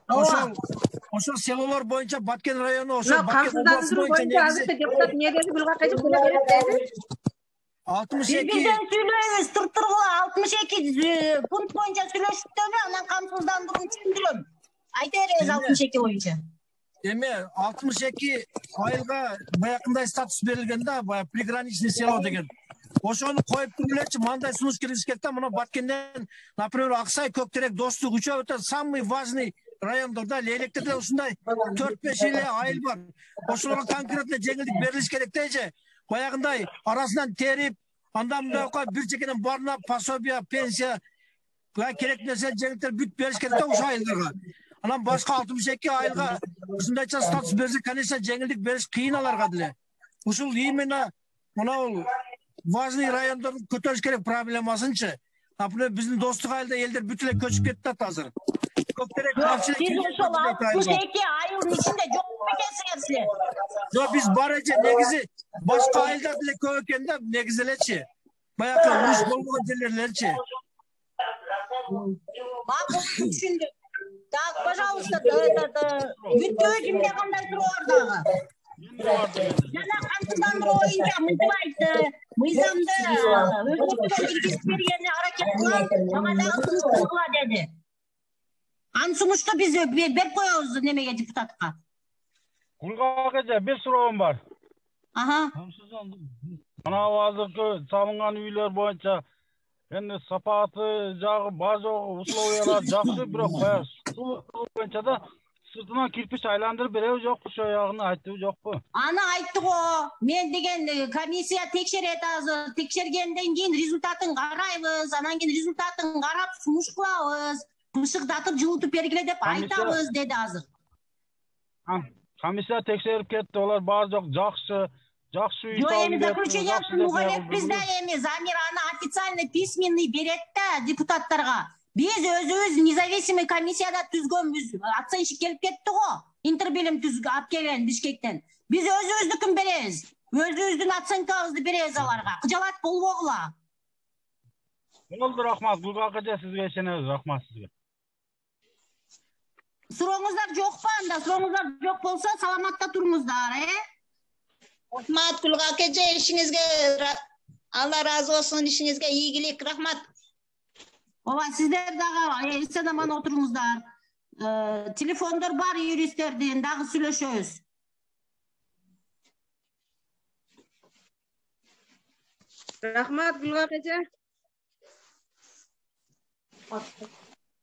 S15: Ошол селолор боюнча Баткен району, ошол Баткен областы боюнча
S13: азыркы депутат эмне деди? Гүлкак эже келе берет деди.
S15: 62
S3: Бирден сүйлөйбүз, туруп-туругула 62 пункт боюнча сүйлөшүп анан камсыздандырууну түшүндүрөм. Айта бериңиз 62 боюнча.
S15: Эме 62 айылга баягындай статус берилген да, баягы приграничный село деген. Ошону коюп туруп мындай сунуш киргизиш керек да. Мына Баткенден, например, Аксай, Көктерек, Достук, Учак өтө самый важный райондорда Лейлектерде ушундай 4-5 эле айыл бар. Ошолорго конкретно жеңилдик берилиш керек да эже. Баягындай арасынан терип, андан мындай бир жекенен барына пособие, пенсия, керек нерсе жеңилдиктер бүт бериш керек да ушул айылдарга. Анан башка 62 айылга ушундайча статус берсе, конечно, жеңилдик бериш кыйын аларга деле. Ушул именно мына важный райондорду көтөрүш керек проблемасынчы. Например, биздин Достук айылда элдер бүт эле көчүп кетти да азыр. Көктерек камчылык.
S3: Сиз ошол 62 айылдын ичинде жок экенсиңер силер.
S15: Жок, биз бар эже, негизи башка айылдар деле көп экен да, негизи элечи. Баягы уруш болгон жерлерчи.
S3: Макул түшүндүм. Так, пожалуйста, бүттүбү кимде кандай суроо бар дагы? Жана камсыздандыруу боюнча мынтип айтты. Мыйзамды өзгөртүүгө киргизип бергени аракет кылам, ага дагы сунуш кылгыла деди. Анын сунушту биз берип коебуз немеге, депутатка.
S18: Гүлкак эже, бир суроом бар. Мына азыркы салынган үйлөр боюнча эми сапаты жагы бар жогу условиялар жакшы, бирок суу боюнча да сыртынан кирпич айландырып береби жокпу, ошол ягын айттыбы жокпу?
S3: Аны айтты го. Мен деген комиссия текшерет азыр. Текшергенден кийин результатын карайбыз. Анан кийин результатын карап сунуш кылабыз. Бышыктатып жылытып бергиле деп айтабыз деди азыр.
S18: Комиссия текшерип кетти, олар бар жок, жакшы үй
S3: салып.
S18: Жок,
S3: эми заключение сунууга элекпиз да, эми Замир аны официальный письменный берет да депутаттарга. Биз өзүбүз независимый комиссияда түзгөнбүз. Оценщик келип кетти го. Интербилим алып келген Бишкектен. Биз өзүбүздүкүн беребиз. Өзүбүздүн оценкабызды беребиз аларга. Кыжалат болбогула.
S18: Болду, рахмат. Гүлкак эже, сизге ишенебиз. Рахмат сизге.
S3: Сурооңуздар жокпу анда? Сурооңуздар жок болсо саламатта туруңуздар, Рахмат Гүлкак эже, ишиңизге Алла разы болсун, ишиңизге ийгилик. Рахмат. Ооба, сиздер дагы эсен аман отуруңуздар. Телефондор бар юристтердин, дагы сүйлөшөбүз.
S13: Рахмат Гүлкак эже.